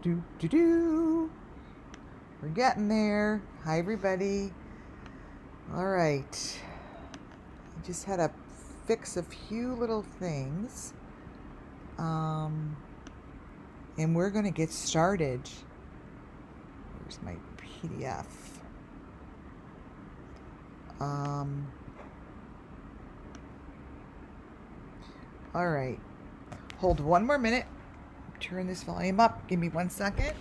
Do. We're getting there. Hi, everybody. All right. I just had to fix a few little things. And we're going to get started. Where's my PDF? All right. Hold one more minute. Turn this volume up. Give me 1 second.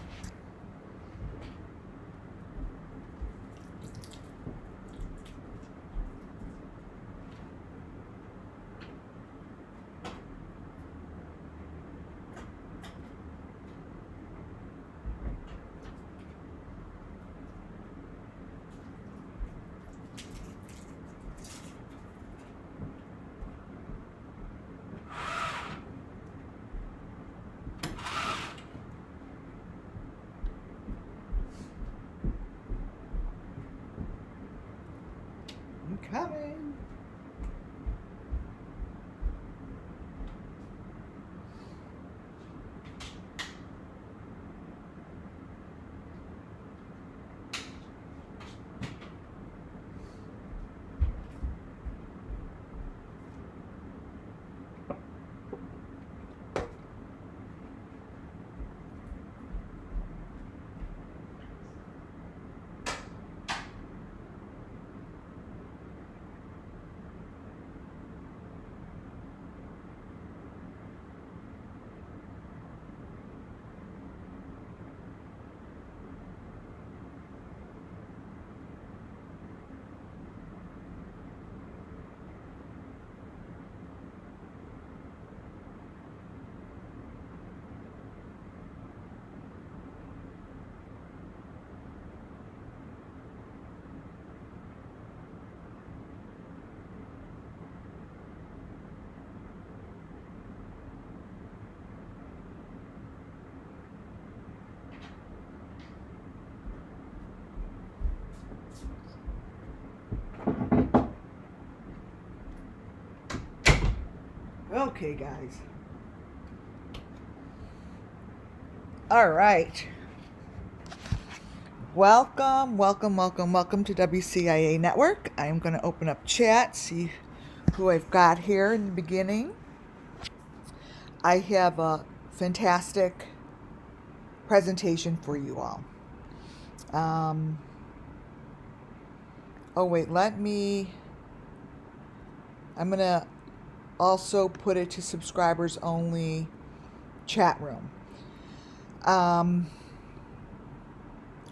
I'm coming. Okay, guys. All right. Welcome to WCIA Network. I'm going to open up chat, see who I've got here in the beginning. I have a fantastic presentation for you all. Oh, wait, I'm going to also put it to subscribers only chat room.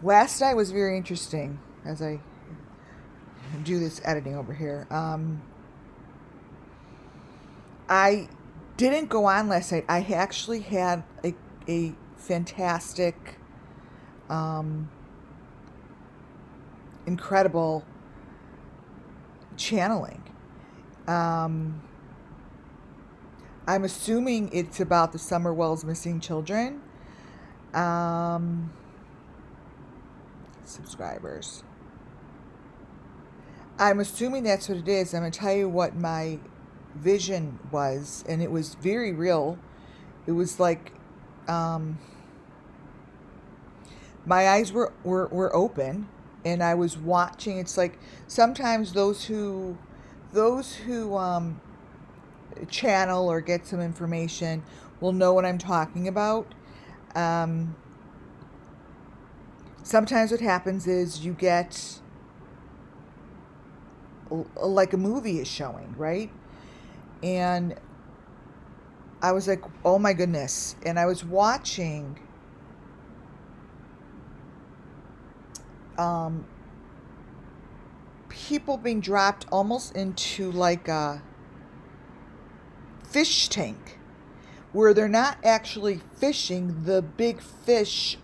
Last night was very interesting as I do this editing over here. I didn't go on last night. I actually had a fantastic, incredible channeling. I'm assuming it's about the Summerwell's missing children. Subscribers. I'm assuming that's what it is. I'm going to tell you what my vision was, and it was very real. It was like my eyes were open, and I was watching. It's like sometimes those who channel or get some information will know what I'm talking about. Sometimes what happens is you get like a movie is showing, right? And I was like, oh my goodness. And I was watching people being dropped almost into like a fish tank where they're not actually fishing. The big fish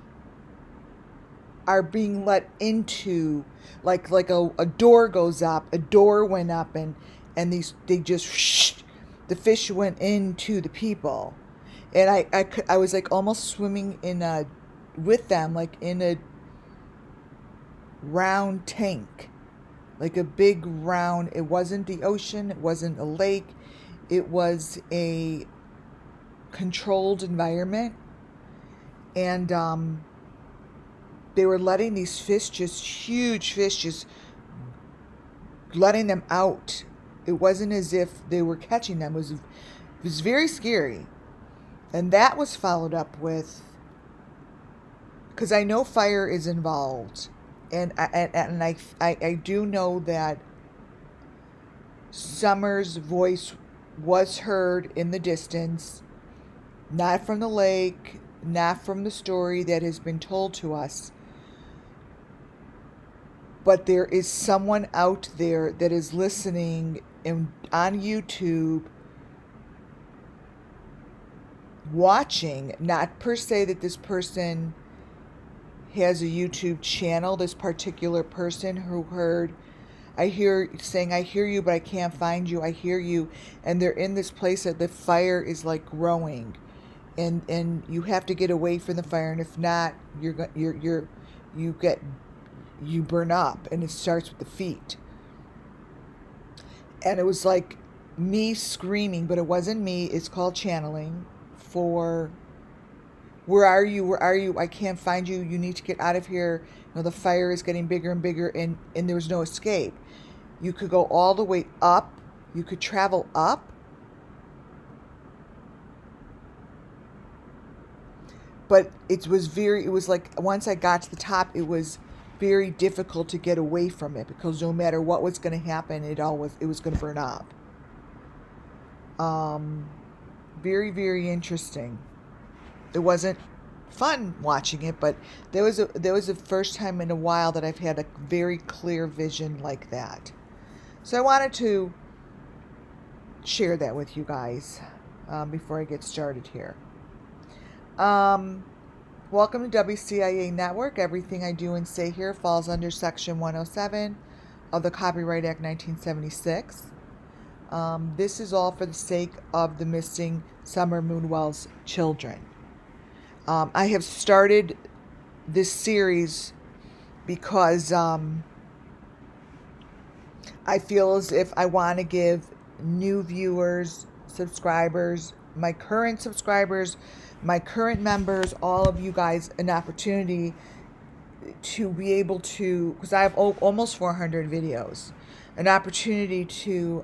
are being let into like a door goes up, a door went up, and the fish went into the people, and I was like almost swimming with them, like in a round tank, like a big round. It wasn't the ocean, it wasn't a lake, it was a controlled environment. And they were letting these fish, just huge fish, just letting them out. It wasn't as if they were catching them. It was very scary. And that was followed up with, because I know fire is involved, and I do know that Summer's voice was heard in the distance, not from the lake, not from the story that has been told to us, but there is someone out there that is listening on YouTube, watching, not per se that this person has a YouTube channel, this particular person who heard, I hear you, but I can't find you. I hear you. And they're in this place that the fire is like growing, and you have to get away from the fire. And if not, you burn up, and it starts with the feet. And it was like me screaming, but it wasn't me. It's called channeling for, where are you? Where are you? I can't find you. You need to get out of here. You know, the fire is getting bigger and bigger, and there was no escape. You could go all the way up. You could travel up. But it was like, once I got to the top, it was very difficult to get away from it, because no matter what was going to happen, it was going to burn up. Very, very interesting. It wasn't fun watching it, but there was the first time in a while that I've had a very clear vision like that. So I wanted to share that with you guys before I get started here. Welcome to WCIA Network. Everything I do and say here falls under Section 107 of the Copyright Act 1976. This is all for the sake of the missing Summer Moonwell's children. I have started this series because I feel as if I want to give new viewers, subscribers, my current subscribers, my current members, all of you guys, an opportunity to be able to, because I have almost 400 videos, an opportunity to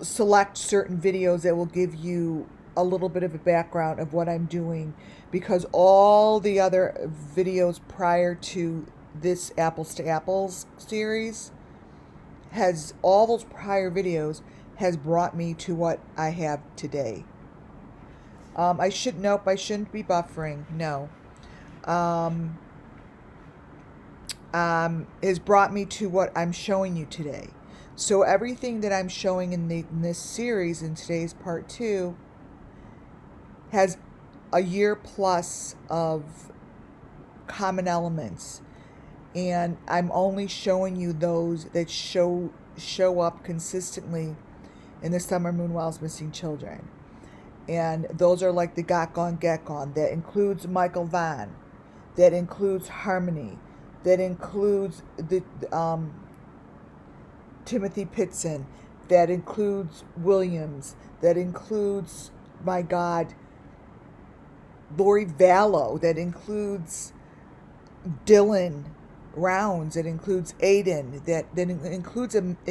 select certain videos that will give you a little bit of a background of what I'm doing, because all the other videos prior to this Apples to Apples series all those prior videos has brought me to what I have today. I shouldn't be buffering. No. Has brought me to what I'm showing you today. So everything that I'm showing in this series, in today's part 2, has a year plus of common elements, and I'm only showing you those that show up consistently in the Summer Moonwell's missing children. And those are like the Got Gone Get Gone. That includes Michael Vaughn. That includes Harmony. That includes the Timothy Pitson. That includes Williams. That includes, my God, Lori Vallow. That includes Dylan Rounds. That includes Aiden. That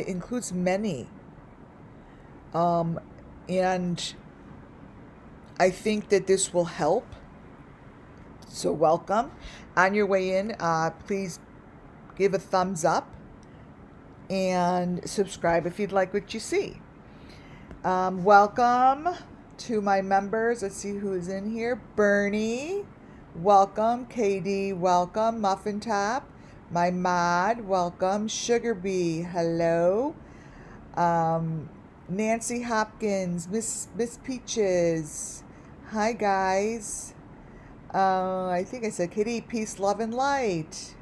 includes many. And I think that this will help. So welcome. On your way in, please give a thumbs up and subscribe if you'd like what you see. Welcome to my members. Let's see who is in here. Bernie, welcome. KD, welcome. Muffin Top, my mod, welcome. Sugar Bee, hello. Nancy Hopkins, Miss Peaches, hi guys. I think I said Kitty, peace, love, and light.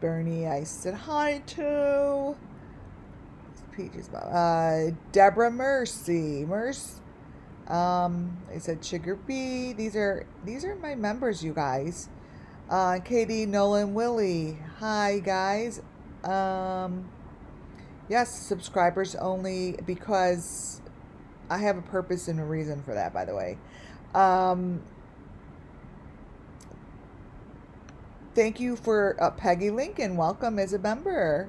Bernie, I said hi to. Peaches, Deborah Mercy, I said Sugar Bee. These are my members, you guys. Katie, Nolan, Willie, hi guys. Yes, subscribers only, because I have a purpose and a reason for that, by the way. Um, Thank you for Peggy Lincoln. Welcome as a member.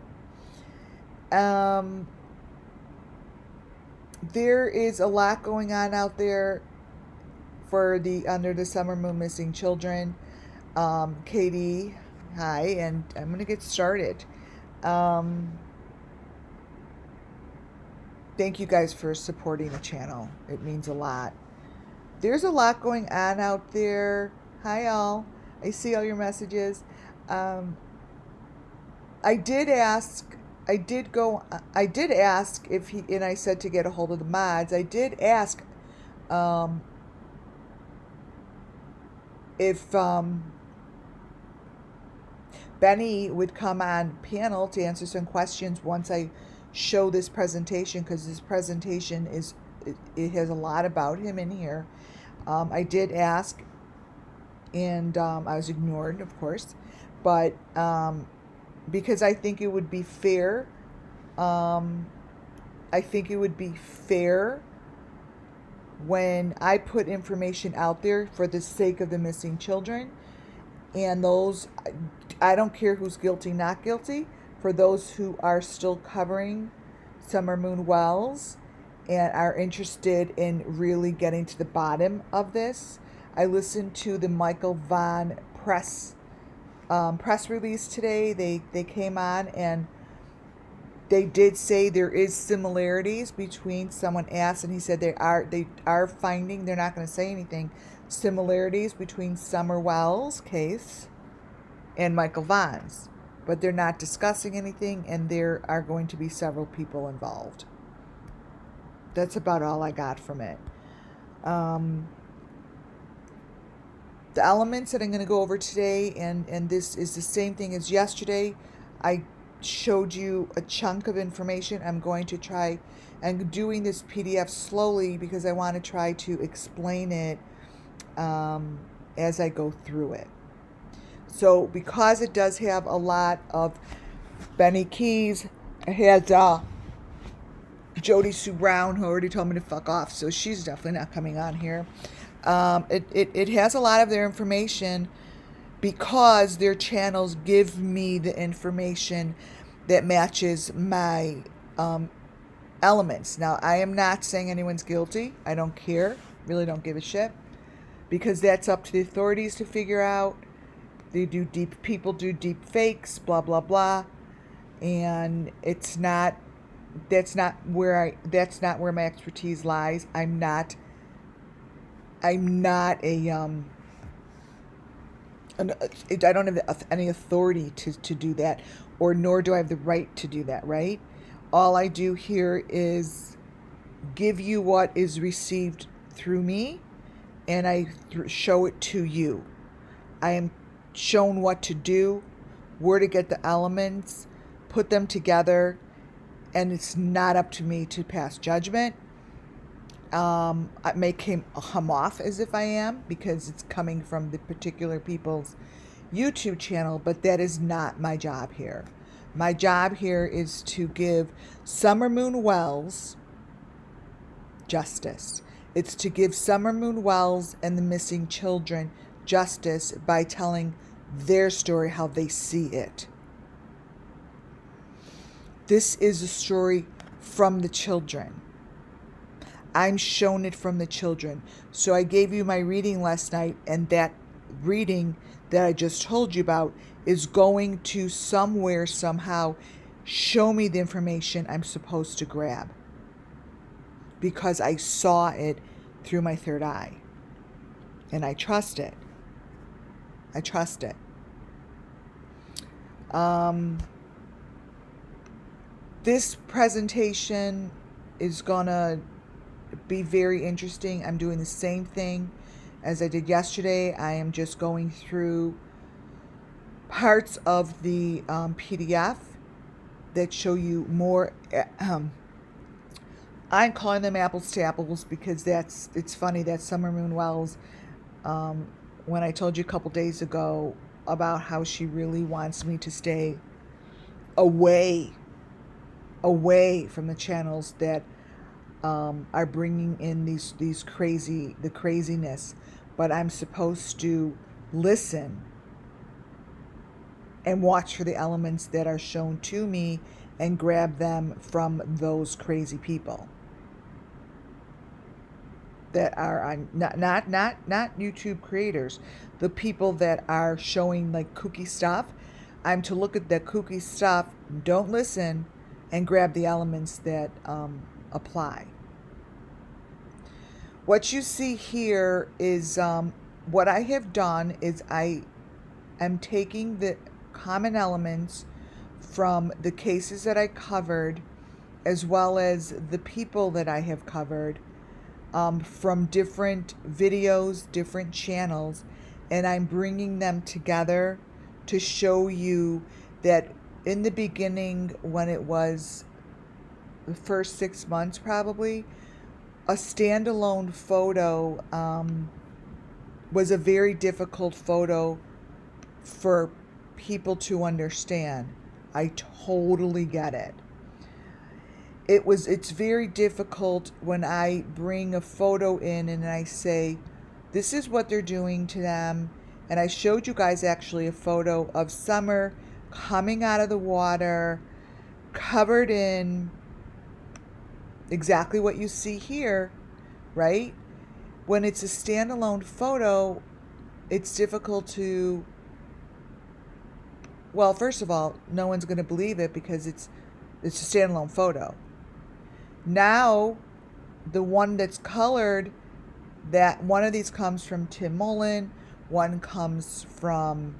There is a lot going on out there for the Under the Summer Moon Missing Children. Katie, hi, and I'm going to get started. Thank you guys for supporting the channel. It means a lot. There's a lot going on out there. Hi, all. I see all your messages. I did ask if he, and I said to get a hold of the mods. I did ask if Benny would come on panel to answer some questions once I show this presentation, because this presentation it has a lot about him in here. I did ask, and I was ignored, of course, but because I think it would be fair. I think it would be fair when I put information out there for the sake of the missing children, and those, I don't care who's guilty, not guilty, for those who are still covering Summer Moon Wells and are interested in really getting to the bottom of this. I listened to the Michael Vaughn press release today. They came on and they did say there is similarities between, someone asked, and he said they are finding, they're not going to say anything, similarities between Summer Wells' case and Michael Vaughn's, but they're not discussing anything, and there are going to be several people involved. That's about all I got from it. The elements that I'm going to go over today, and this is the same thing as yesterday. I showed you a chunk of information. I'm going to try, and doing this PDF slowly because I want to try to explain it as I go through it. So because it does have a lot of Benny Keys, it has Jody Sue Brown, who already told me to fuck off, so she's definitely not coming on here. It has a lot of their information because their channels give me the information that matches my elements. Now, I am not saying anyone's guilty. I don't care. Really don't give a shit, because that's up to the authorities to figure out. People do deep fakes, blah blah blah, and that's not where my expertise lies. I'm not a I don't have any authority to do that, or nor do I have the right to do that, right? All I do here is give you what is received through me, and I show it to you. I am shown what to do, where to get the elements, put them together, and it's not up to me to pass judgment. I may come off as if I am, because it's coming from the particular people's YouTube channel, but that is not my job here. My job here is to give Summer Moon Wells justice. It's to give Summer Moon Wells and the missing children justice by telling their story, how they see it. This is a story from the children. I'm shown it from the children. So I gave you my reading last night, and that reading that I just told you about is going to somewhere, somehow, show me the information I'm supposed to grab, because I saw it through my third eye, and I trust it. I trust it. This presentation is gonna be very interesting. I'm doing the same thing as I did yesterday. I am just going through parts of the PDF that show you more. I'm calling them apples to apples because it's funny that Summer Moon Wells, when I told you a couple days ago about how she really wants me to stay away from the channels that are bringing in the craziness, but I'm supposed to listen and watch for the elements that are shown to me and grab them from those crazy people that are on not YouTube creators, the people that are showing like kooky stuff. I'm to look at the kooky stuff, don't listen, and grab the elements that apply. What you see here is what I have done is I am taking the common elements from the cases that I covered, as well as the people that I have covered, from different videos, different channels, and I'm bringing them together to show you that in the beginning, when it was the first 6 months probably, a standalone photo was a very difficult photo for people to understand. I totally get it. It's very difficult when I bring a photo in and I say, this is what they're doing to them. And I showed you guys actually a photo of Summer coming out of the water, covered in exactly what you see here, right? When it's a standalone photo, it's difficult to, well, first of all, no one's going to believe it because it's a standalone photo. Now, the one that's colored, that one of these comes from Tim Mullen, one comes from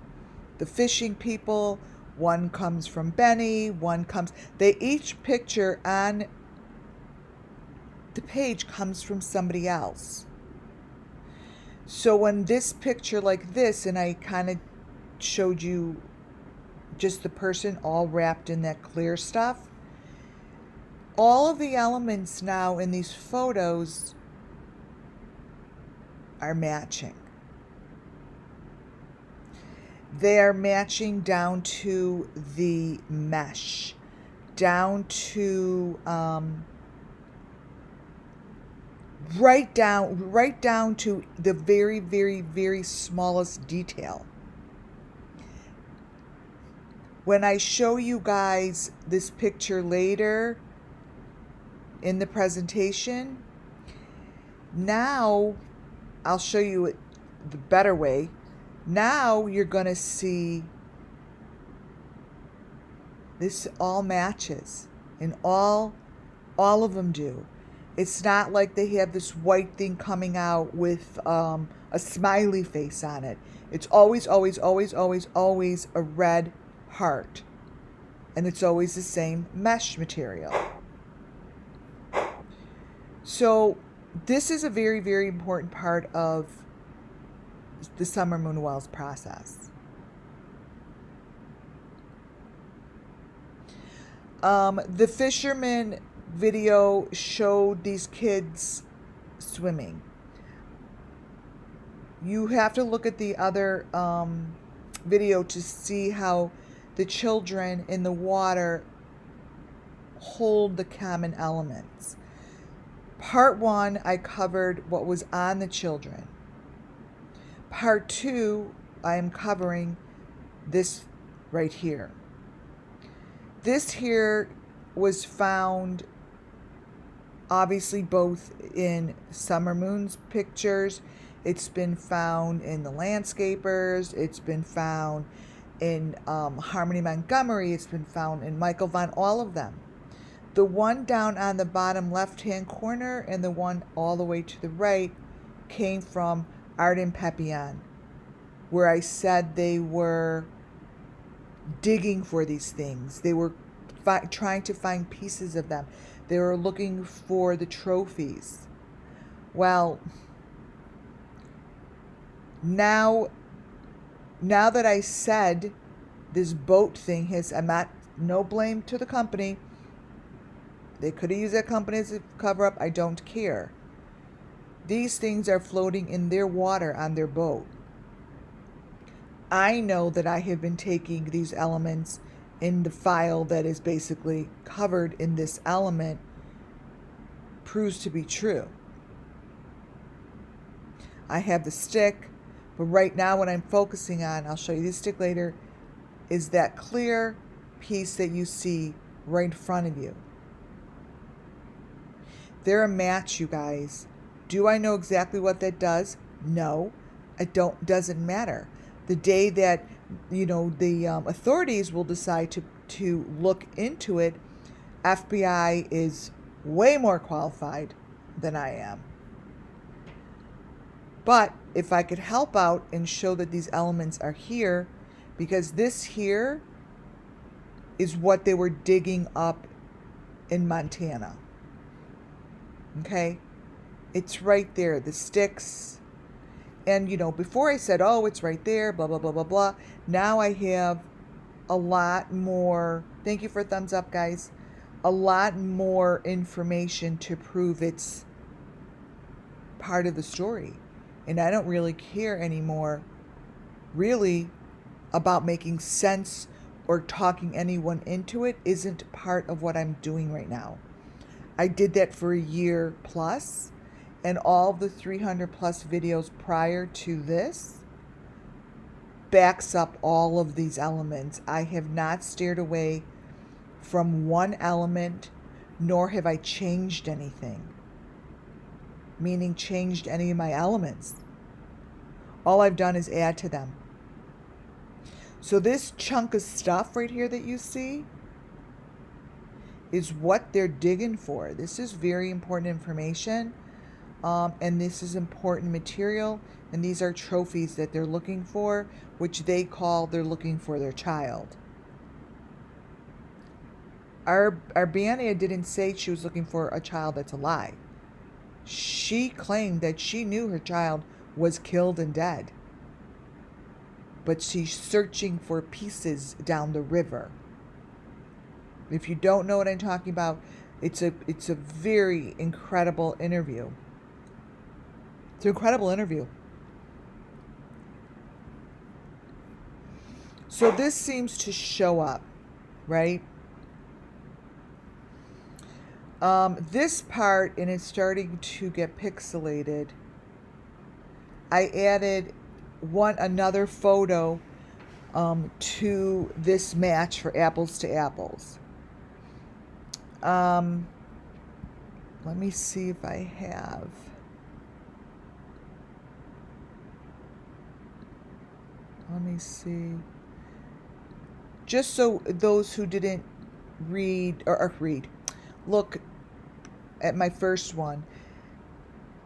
the fishing people, one comes from Benny, they each picture on the page comes from somebody else. So when this picture like this, and I kind of showed you just the person all wrapped in that clear stuff, all of the elements now in these photos are matching. They are matching down to the mesh, down to right down to the very, very, very smallest detail. When I show you guys this picture later in the presentation, now I'll show you it the better way. Now you're going to see this all matches, and all of them do. It's not like they have this white thing coming out with a smiley face on it. It's always, always, always, always, always a red heart. And it's always the same mesh material. So this is a very, very important part of the Summer Moon Wells process. The fisherman video showed these kids swimming. You have to look at the other video to see how the children in the water hold the common elements. Part 1, I covered what was on the children. Part 2, I am covering this right here. This here was found obviously both in Summer Moon's pictures. It's been found in the landscapers. It's been found in Harmony Montgomery. It's been found in Michael Vaughn, all of them. The one down on the bottom left-hand corner and the one all the way to the right came from Art and Papillon, where I said they were digging for these things. They were trying to find pieces of them. They were looking for the trophies. Well, now that I said this boat thing no blame to the company. They could have used that company as a cover up. I don't care. These things are floating in their water on their boat. I know that I have been taking these elements in the file that is basically covered in this element proves to be true. I have the stick, but right now what I'm focusing on, I'll show you the stick later, is that clear piece that you see right in front of you. They're a match, you guys. Do I know exactly what that does? No, doesn't matter. The day that, the authorities will decide to look into it, FBI is way more qualified than I am. But if I could help out and show that these elements are here, because this here is what they were digging up in Montana. Okay? It's right there, the sticks. And, before I said, oh, it's right there, blah, blah, blah, blah, blah. Now I have a lot more, thank you for a thumbs up, guys, a lot more information to prove it's part of the story. And I don't really care anymore, really, about making sense or talking anyone into it. Isn't part of what I'm doing right now. I did that for a year plus, and all the 300 plus videos prior to this backs up all of these elements. I have not steered away from one element, nor have I changed anything. Meaning changed any of my elements. All I've done is add to them. So this chunk of stuff right here that you see is what they're digging for. This is very important information, and this is important material, and these are trophies that they're looking for, which they're looking for their child. Our Arbania didn't say she was looking for a child that's alive. She claimed that she knew her child was killed and dead, but she's searching for pieces down the river. If you don't know what I'm talking about, it's a very incredible interview. It's an incredible interview. So this seems to show up, right? This part, and it's starting to get pixelated, I added another photo to this match for apples to apples. Let me see if I have. Let me see. Just so those who didn't look at my first one.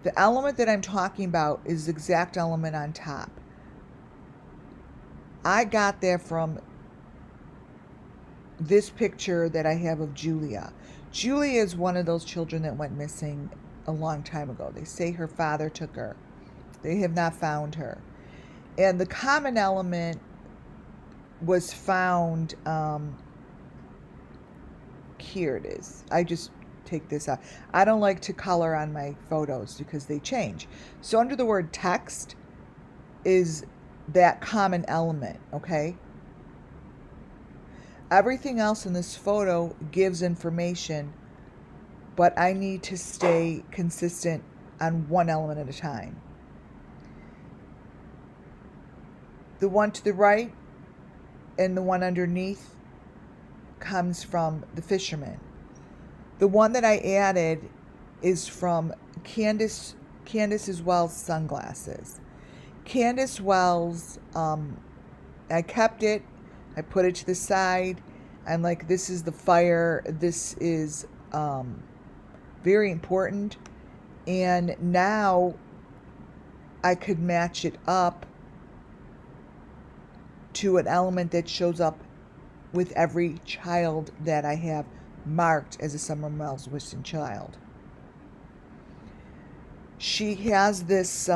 The element that I'm talking about is the exact element on top. I got that from this picture that I have of Julia. Julia is one of those children that went missing a long time ago. They say her father took her. They have not found her. And the common element was found, here it is. I just take this out. I don't like to color on my photos because they change. So under the word text is that common element, okay? Everything else in this photo gives information, but I need to stay consistent on one element at a time. The one to the right and the one underneath comes from the fisherman. The one that I added is from Candace Wells sunglasses. Candace Wells, I kept it, I put it to the side. I'm like, this is the fire, this is very important. And now I could match it up to an element that shows up with every child that I have marked as a Summer Wells Whiston child. She has this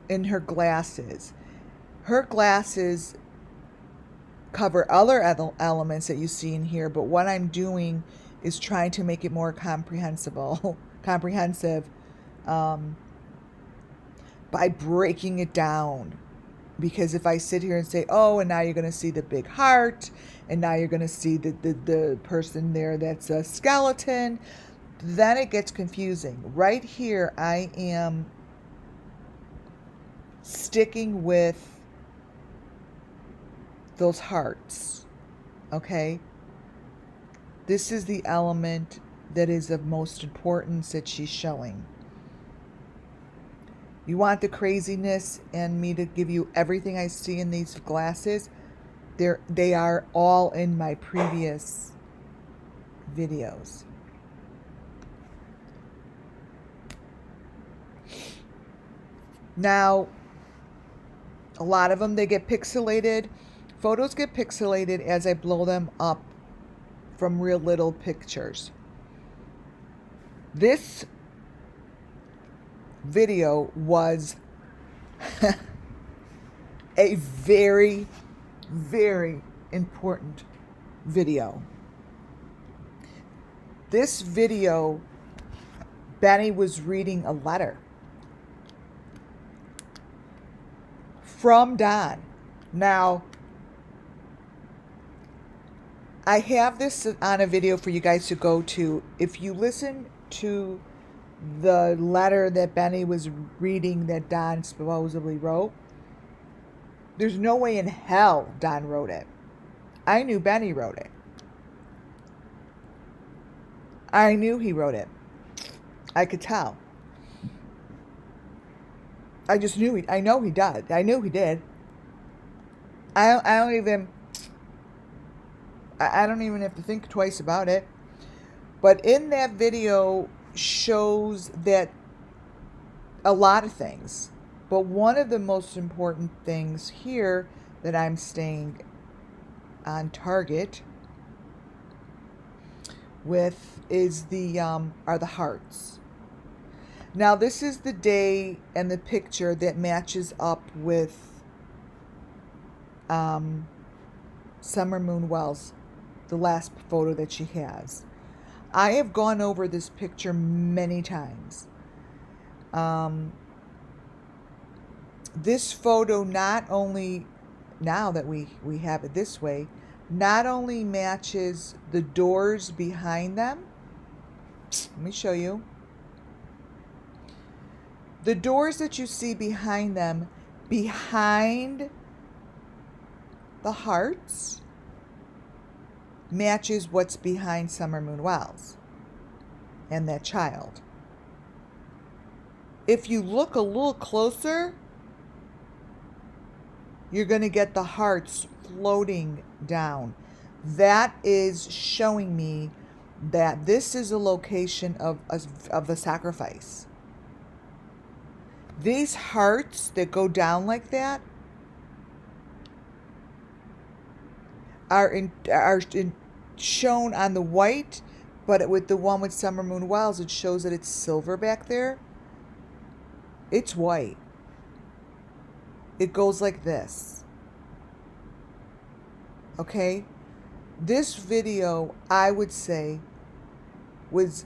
in her glasses. Her glasses cover other elements that you see in here, but what I'm doing is trying to make it more comprehensive by breaking it down. Because if I sit here and say, oh, and now you're going to see the big heart, and now you're going to see the person there that's a skeleton, then it gets confusing. Right here, I am sticking with those hearts, okay? This is the element that is of most importance that she's showing. You want the craziness and me to give you everything I see in these glasses? They are all in my previous videos. Now, a lot of them, they get pixelated. Photos get pixelated as I blow them up from real little pictures. This video was a very, very important video. This video, Benny was reading a letter from Don. Now, I have this on a video for you guys to go to. If you listen to the letter that Benny was reading that Don supposedly wrote, there's no way in hell Don wrote it. I knew Benny wrote it. I knew he wrote it. I could tell. I just knew I know he did. I knew he did. I don't even have to think twice about it. But in that video shows that a lot of things. But one of the most important things here that I'm staying on target with is are the hearts. Now this is the day and the picture that matches up with Summer Moon Wells, the last photo that she has. I have gone over this picture many times. This photo, not only, now that we have it this way, not only matches the doors behind them. Let me show you. The doors that you see behind them, behind the hearts, matches what's behind Summer Moon Wells and that child. If you look a little closer, you're going to get the hearts floating down. That is showing me that this is a location of the sacrifice. These hearts that go down like that are shown on the white, but with the one with Summer Moon Wells, it shows that it's silver back there. It's white. It goes like this. Okay? This video, I would say, was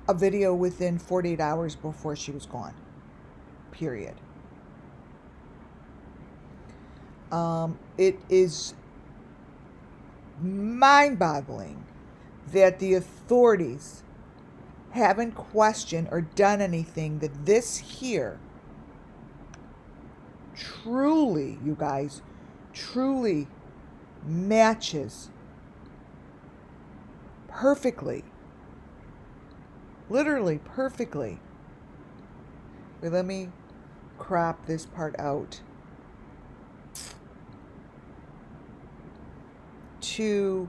a video within 48 hours before she was gone. Period. It is mind-boggling that the authorities haven't questioned or done anything, that this here truly, you guys, truly matches perfectly. Literally perfectly. Wait, let me crop this part out. To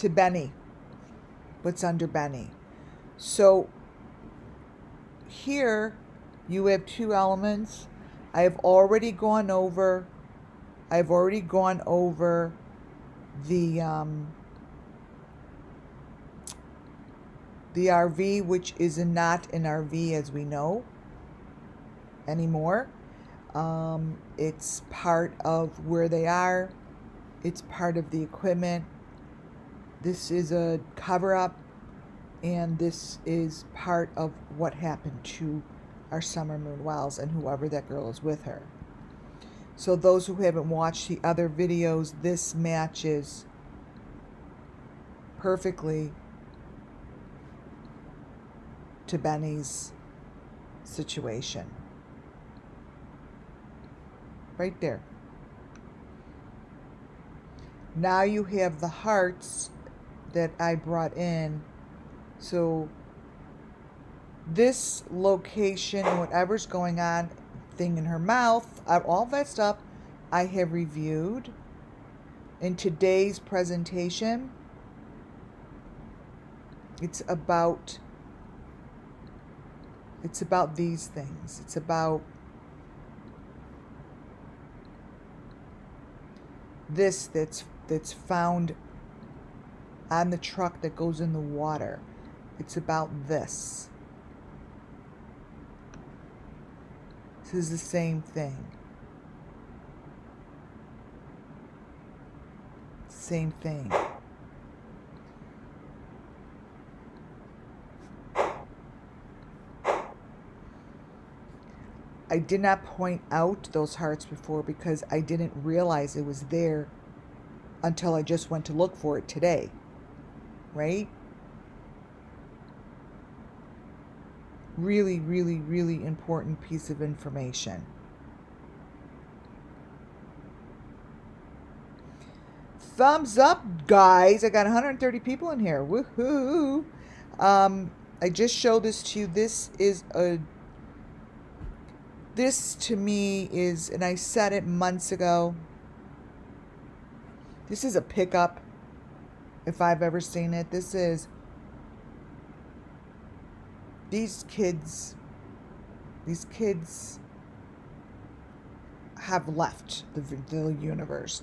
Benny. What's under Benny. So here you have two elements. I have already gone over the RV, which is not an RV as we know anymore. It's part of where they are. It's part of the equipment. This is a cover-up, and this is part of what happened to our Summer Moon Wells and whoever that girl is with her. So those who haven't watched the other videos, this matches perfectly to Benny's situation. Right there. Now you have the hearts that I brought in. So this location, whatever's going on, thing in her mouth, all that stuff I have reviewed in today's presentation. It's about these things. It's about this that's found on the truck that goes in the water. It's about this. This is the same thing. Same thing. I did not point out those hearts before because I didn't realize it was there until I just went to look for it today. Right? Really, really, really important piece of information. Thumbs up, guys. I got 130 people in here. Woohoo! I just showed this to you. This to me is, and I said it months ago, this is a pickup if I've ever seen it. This is, these kids have left the universe.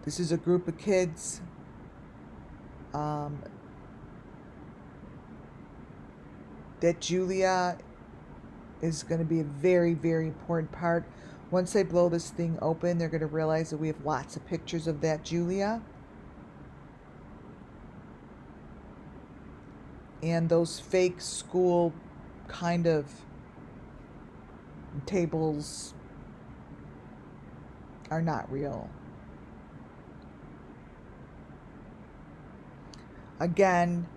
This is a group of kids that Julia is going to be a very, very important part. Once they blow this thing open, they're going to realize that we have lots of pictures of that Julia. And those fake school kind of tables are not real. Again,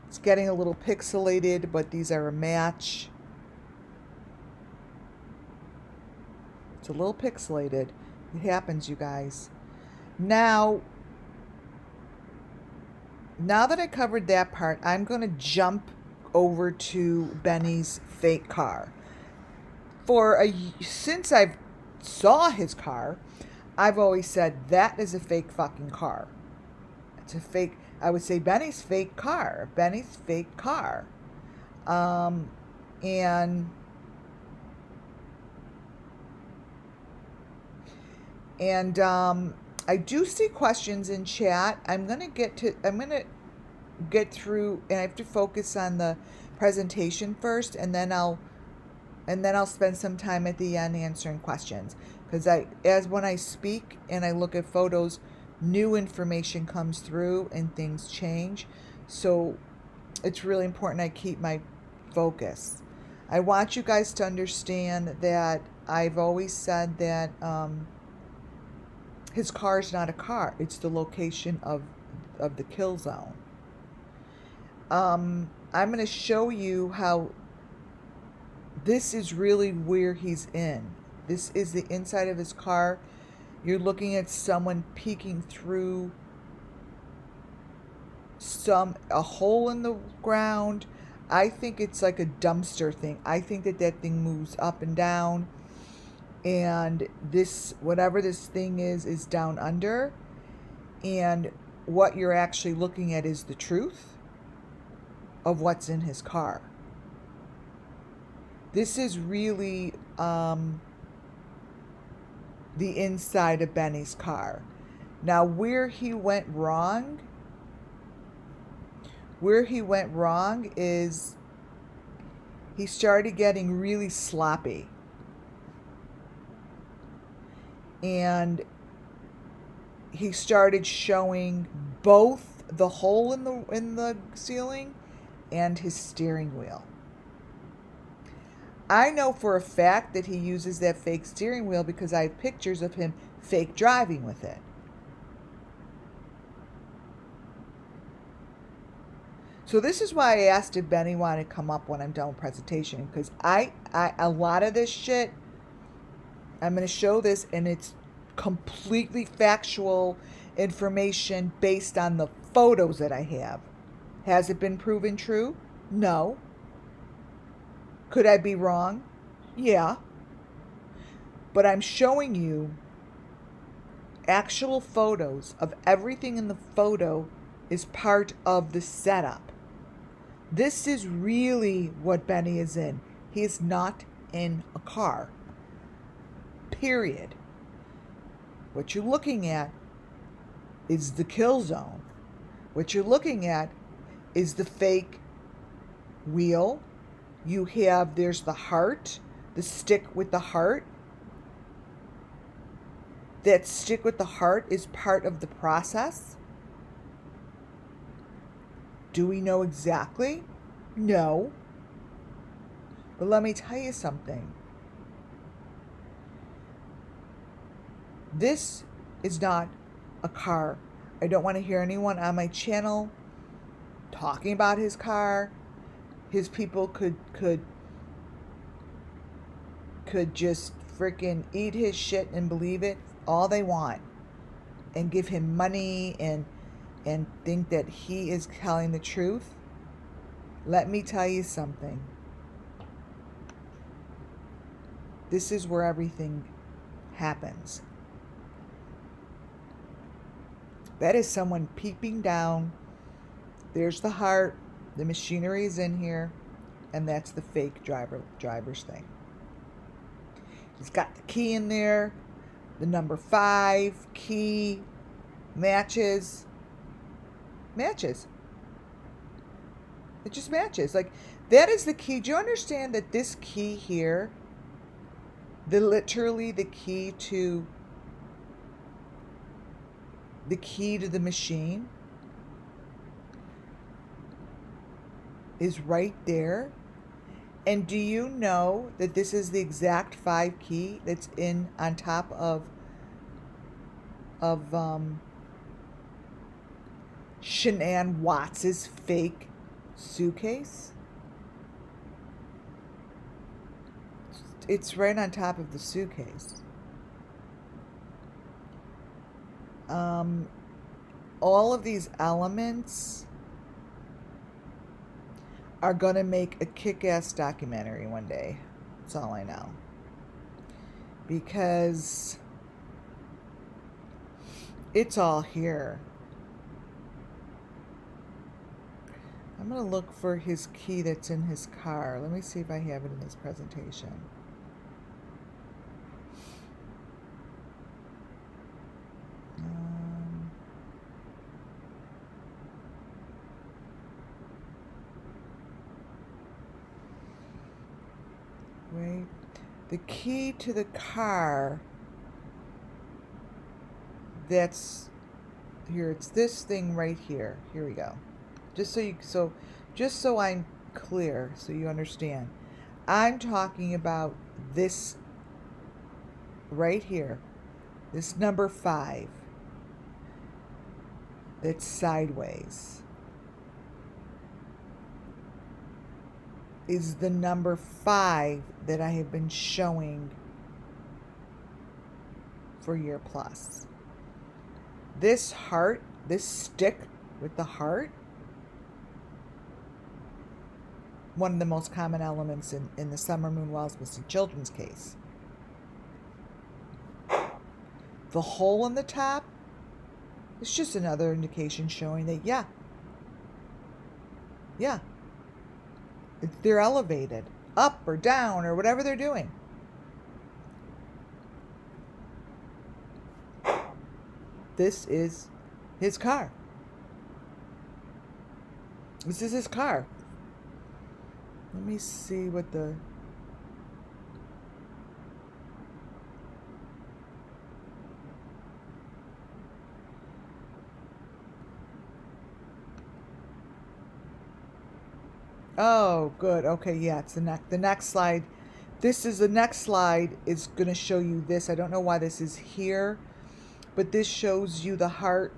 it's getting a little pixelated, but these are a match. It's a little pixelated. It happens, you guys. Now that I covered that part, I'm going to jump over to Benny's fake car. Since I saw his car, I've always said that is a fake fucking car. It's a fake, I would say Benny's fake car. Benny's fake car. And I do see questions in chat. I'm gonna get through, and I have to focus on the presentation first, and then I'll spend some time at the end answering questions. Because when I speak and I look at photos, new information comes through and things change. So it's really important I keep my focus. I want you guys to understand that I've always said that his car is not a car. It's the location of the kill zone. I'm going to show you how this is really where he's in. This is the inside of his car. You're looking at someone peeking through a hole in the ground. I think it's like a dumpster thing. I think that thing moves up and down. And whatever this thing is down under. And what you're actually looking at is the truth of what's in his car. This is really the inside of Benny's car. Now, where he went wrong is he started getting really sloppy. And he started showing both the hole in the ceiling and his steering wheel. I know for a fact that he uses that fake steering wheel because I have pictures of him fake driving with it. So this is why I asked if Benny wanted to come up when I'm done with presentation, because I a lot of this shit, I'm going to show this, and it's completely factual information based on the photos that I have. Has it been proven true? No. Could I be wrong? Yeah. But I'm showing you actual photos of everything in the photo is part of the setup. This is really what Benny is in. He is not in a car. Period. What you're looking at is the kill zone. What you're looking at is the fake wheel. You have, there's the heart, the stick with the heart. That stick with the heart is part of the process. Do we know exactly? No. But let me tell you something. This is not a car. I don't want to hear anyone on my channel talking about his car. His people could just freaking eat his shit and believe it all they want and give him money and think that he is telling the truth. Let me tell you something. This is where everything happens. That is someone peeping down. There's the heart. The machinery is in here. And that's the fake driver's thing. He's got the key in there. The number 5 key matches. Matches. It just matches. Like, that is the key. Do you understand that this key here, literally the key to the machine is right there? And do you know that this is the exact 5 key that's in on top of Shanann Watts's fake suitcase? It's right on top of the suitcase. All of these elements are going to make a kick-ass documentary one day. That's all I know. Because it's all here. I'm going to look for his key that's in his car. Let me see if I have it in this presentation. Wait. The key to the car, that's here. It's this thing right here. Here we go. Just so I'm clear, so you understand. I'm talking about this right here. This number 5. That's sideways. Is the number 5 that I have been showing for a year plus. This heart, this stick with the heart, one of the most common elements in the Summer Moon Wells Missing Children's case. The hole in the top is just another indication showing that, yeah, they're elevated, up or down or whatever they're doing. This is his car. This is his car. Let me see what the... Oh, good. Okay, yeah, it's the next slide. This is the next slide is going to show you this. I don't know why this is here, but this shows you the heart.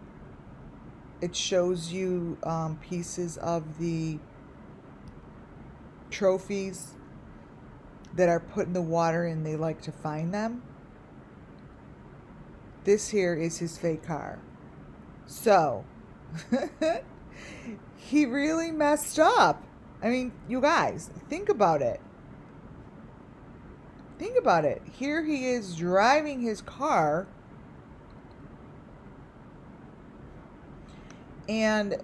It shows you pieces of the trophies that are put in the water and they like to find them. This here is his fake car. So, he really messed up. I mean, you guys, think about it. Think about it. Here he is driving his car, and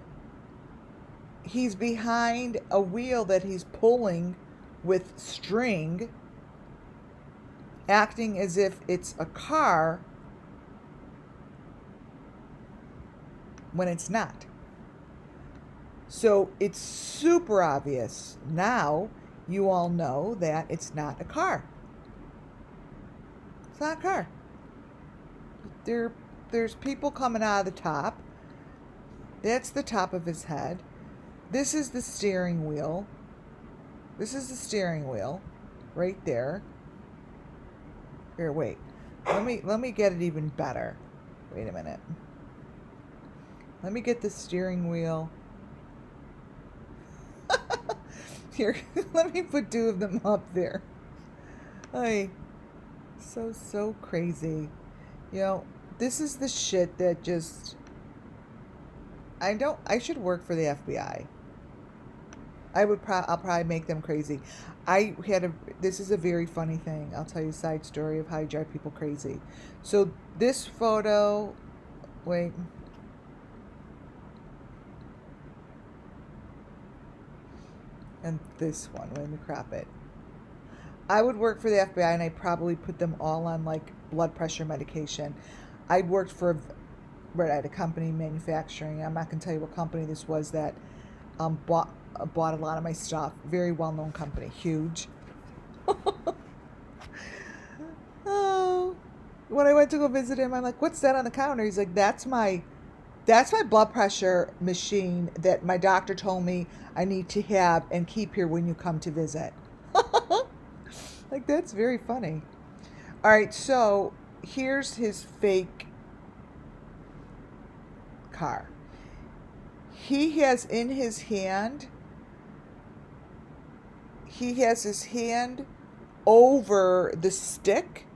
he's behind a wheel that he's pulling with string, acting as if it's a car when it's not. So it's super obvious. Now you all know that it's not a car. It's not a car. There's people coming out of the top. That's the top of his head. This is the steering wheel. This is the steering wheel right there. Here, wait. Let me get it even better. Wait a minute. Let me get the steering wheel. Here, let me put two of them up there. Ay, so crazy. You know, this is the shit that just... I should work for the FBI. I'll probably make them crazy. This is a very funny thing. I'll tell you a side story of how I drive people crazy. So this photo, wait. And this one, let me crop it. I would work for the FBI and I'd probably put them all on like blood pressure medication. I'd worked for at a company manufacturing. I'm not going to tell you what company this was that bought a lot of my stuff. Very well-known company. Huge. Oh, when I went to go visit him, I'm like, what's that on the counter? He's like, that's my blood pressure machine that my doctor told me I need to have and keep here when you come to visit. Like, that's very funny. All right, so here's his fake car. He has in his hand, his hand over the stick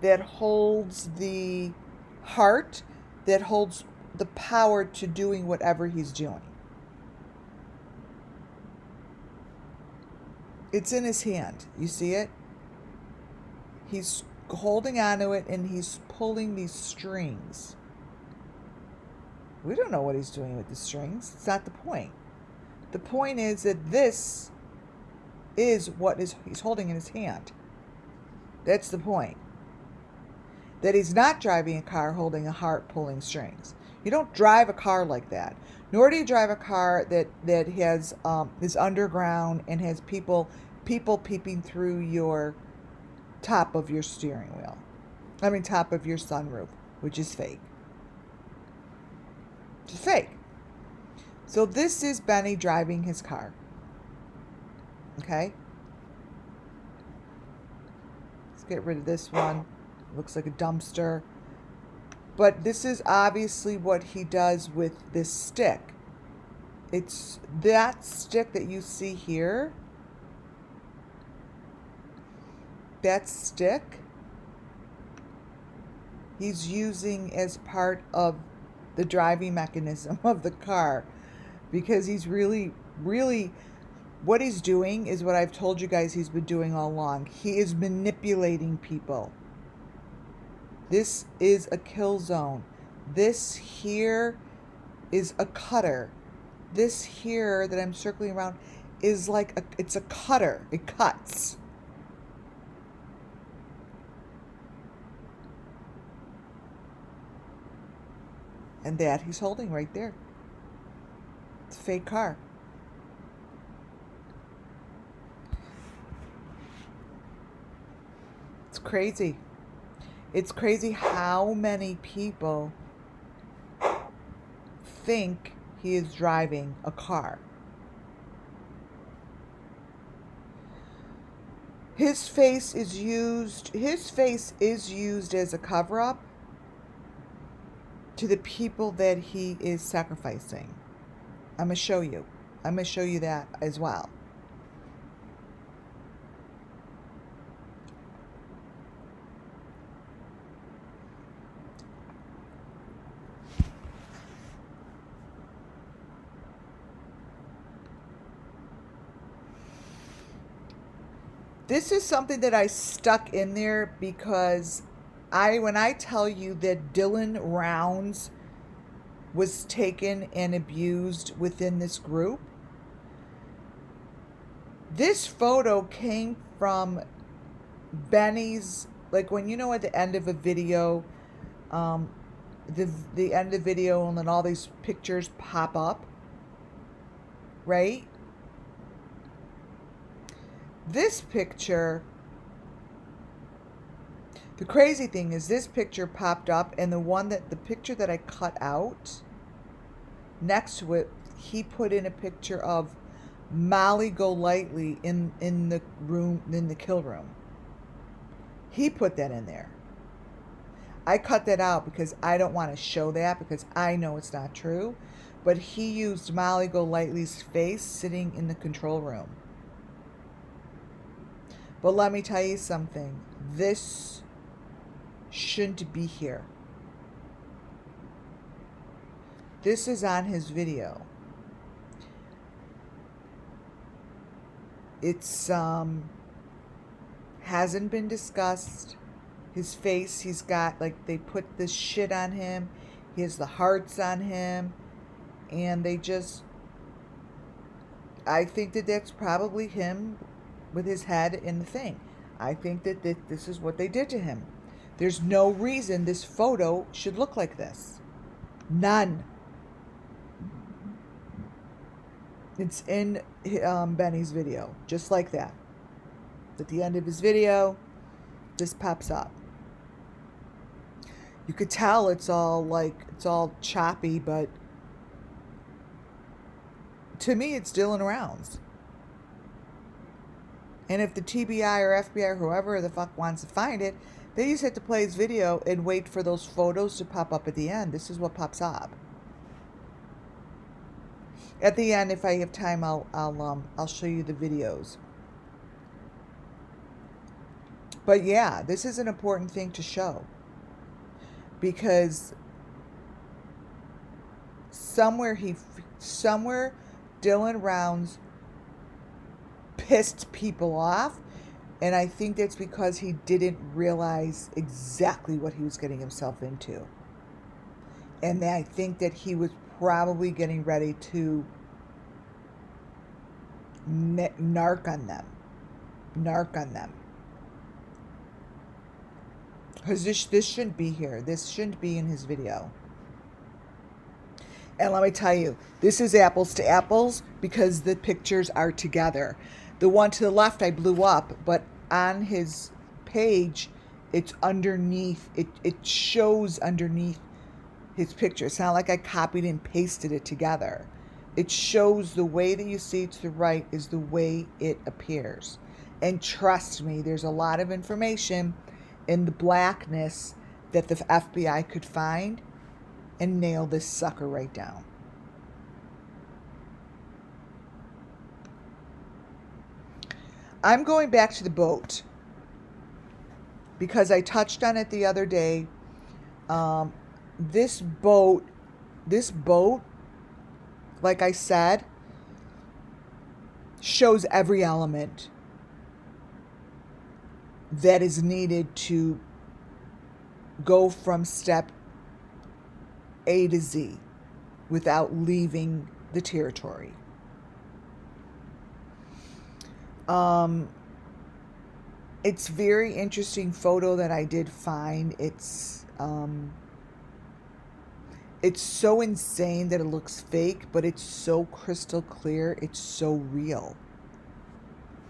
that holds the heart, that holds the power to doing whatever he's doing. It's in his hand. You see it? He's holding onto it and he's pulling these strings. We don't know what he's doing with the strings. It's not the point. The point is that this is what he's holding in his hand. That's the point. That he's not driving a car holding a heart pulling strings. You don't drive a car like that. Nor do you drive a car that has is underground and has people peeping through your top of your steering wheel. I mean, top of your sunroof, which is fake. It's fake. So this is Benny driving his car. Okay? Let's get rid of this one. Looks like a dumpster. But this is obviously what he does with this stick. It's that stick that you see here. That stick he's using as part of the driving mechanism of the car, because he's really what he's doing is what I've told you guys he's been doing all along. He is manipulating people. This is a kill zone. This here is a cutter. This here that I'm circling around is like it's a cutter. It cuts. And that he's holding right there. It's a fake car. It's crazy. It's crazy how many people think he is driving a car. His face is used as a cover-up to the people that he is sacrificing. I'm going to show you. I'm going to show you that as well. This is something that I stuck in there because when I tell you that Dylan Rounds was taken and abused within this group, this photo came from Benny's, like when you know at the end of a video, the end of the video and then all these pictures pop up, right? This picture, the crazy thing is this picture popped up, and the picture that I cut out next to it, he put in a picture of Molly Golightly in the room, in the kill room. He put that in there. I cut that out because I don't want to show that because I know it's not true, but he used Molly Golightly's face sitting in the control room. But let me tell you something. This shouldn't be here. This is on his video. It's hasn't been discussed. His face, he's got, like, they put this shit on him. He has the hearts on him. And they just, I think that that's probably him with his head in the thing. I think that this is what they did to him. There's no reason this photo should look like this. None. It's in Benny's video, just like that. At the end of his video, this pops up. You could tell it's all choppy, but to me, it's Dylan Rounds. And if the TBI or FBI or whoever the fuck wants to find it, they just have to play his video and wait for those photos to pop up at the end. This is what pops up. At the end, if I have time, I'll show you the videos. But yeah, this is an important thing to show, because somewhere Dylan Rounds pissed people off, and I think that's because he didn't realize exactly what he was getting himself into. And I think that he was probably getting ready to narc on them. Because this shouldn't be here. This shouldn't be in his video. And let me tell you, this is apples to apples because the pictures are together. The one to the left I blew up, but on his page, it's underneath. It shows underneath his picture. It's not like I copied and pasted it together. It shows the way that you see it to the right is the way it appears. And trust me, there's a lot of information in the blackness that the FBI could find and nail this sucker right down. I'm going back to the boat because I touched on it the other day. This boat, like I said, shows every element that is needed to go from step A to Z without leaving the territory. It's very interesting photo that I did find. It's so insane that it looks fake, but it's so crystal clear. It's so real.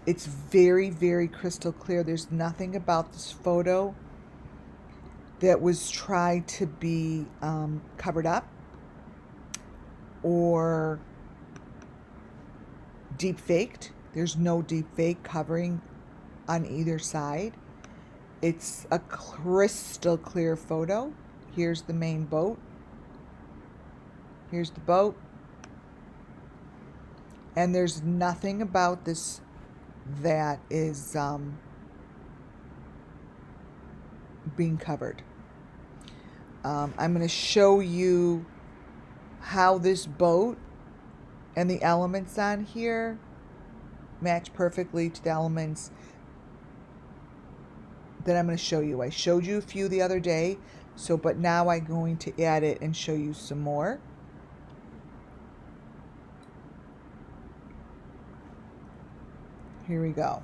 It's very, very crystal clear. There's nothing about this photo that was tried to be covered up or deep faked. There's no deep fake covering on either side. It's a crystal clear photo. Here's the main boat. Here's the boat. And there's nothing about this that is being covered. I'm going to show you how this boat and the elements on here match perfectly to the elements that I'm going to show you. I showed you a few the other day, but now I'm going to add it and show you some more. Here we go.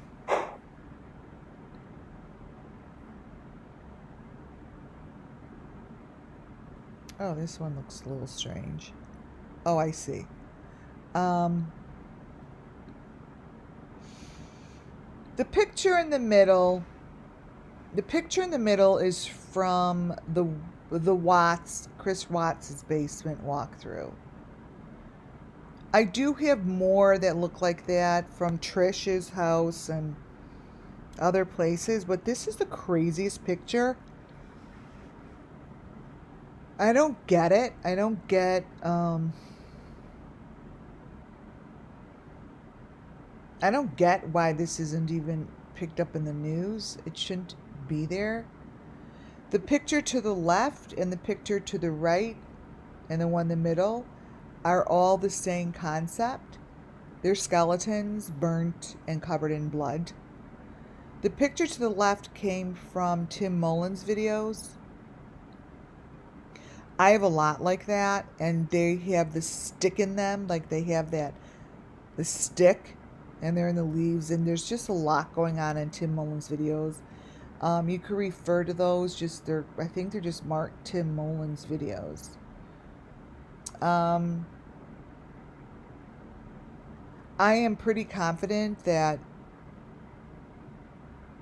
Oh, this one looks a little strange. Oh, I see. The picture in the middle is from the Chris Watts' basement walkthrough. I do have more that look like that from Trish's house and other places, but this is the craziest picture. I don't get it. I don't get why this isn't even picked up in the news. It shouldn't be there. The picture to the left and the picture to the right and the one in the middle are all the same concept. They're skeletons burnt and covered in blood. The picture to the left came from Tim Mullen's videos. I have a lot like that, and they have the stick in them, like they have the stick, and they're in the leaves, and there's just a lot going on in Tim Mullen's videos. You could refer to those, I think they're just marked Tim Mullen's videos. I am pretty confident that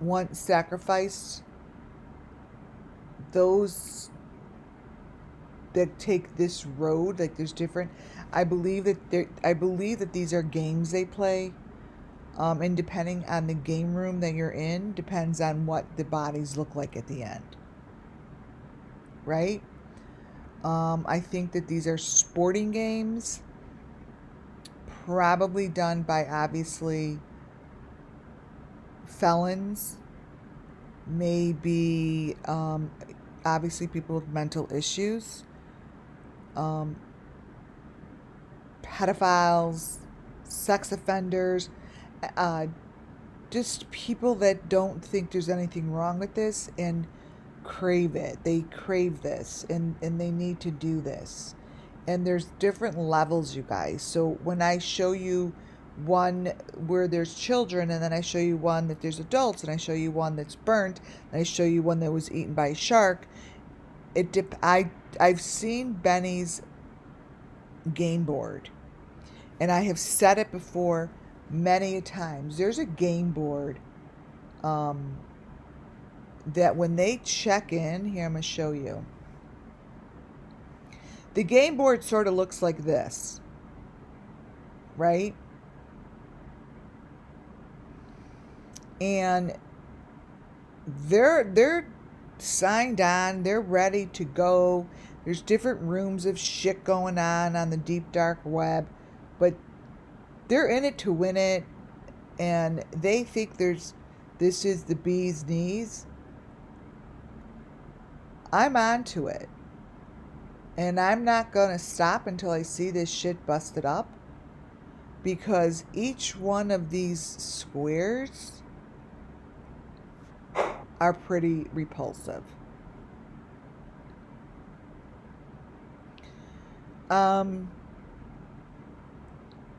once sacrificed, those that take this road, like there's different, I believe that these are games they play, and depending on the game room that you're in, depends on what the bodies look like at the end, right? I think that these are sporting games, probably done by obviously felons, maybe obviously people with mental issues, pedophiles, sex offenders, just people that don't think there's anything wrong with this and crave it. They crave this and they need to do this. And there's different levels, you guys. So when I show you one where there's children, and then I show you one that there's adults, and I show you one that's burnt, and I show you one that was eaten by a shark, I've seen Benny's game board, and I have said it before many times. There's a game board that when they check in, here I'm going to show you. The game board sort of looks like this, right? And they're signed on, they're ready to go. There's different rooms of shit going on the deep dark web, but they're in it to win it, and they think this is the bee's knees. I'm onto it. And I'm not going to stop until I see this shit busted up, because each one of these squares are pretty repulsive.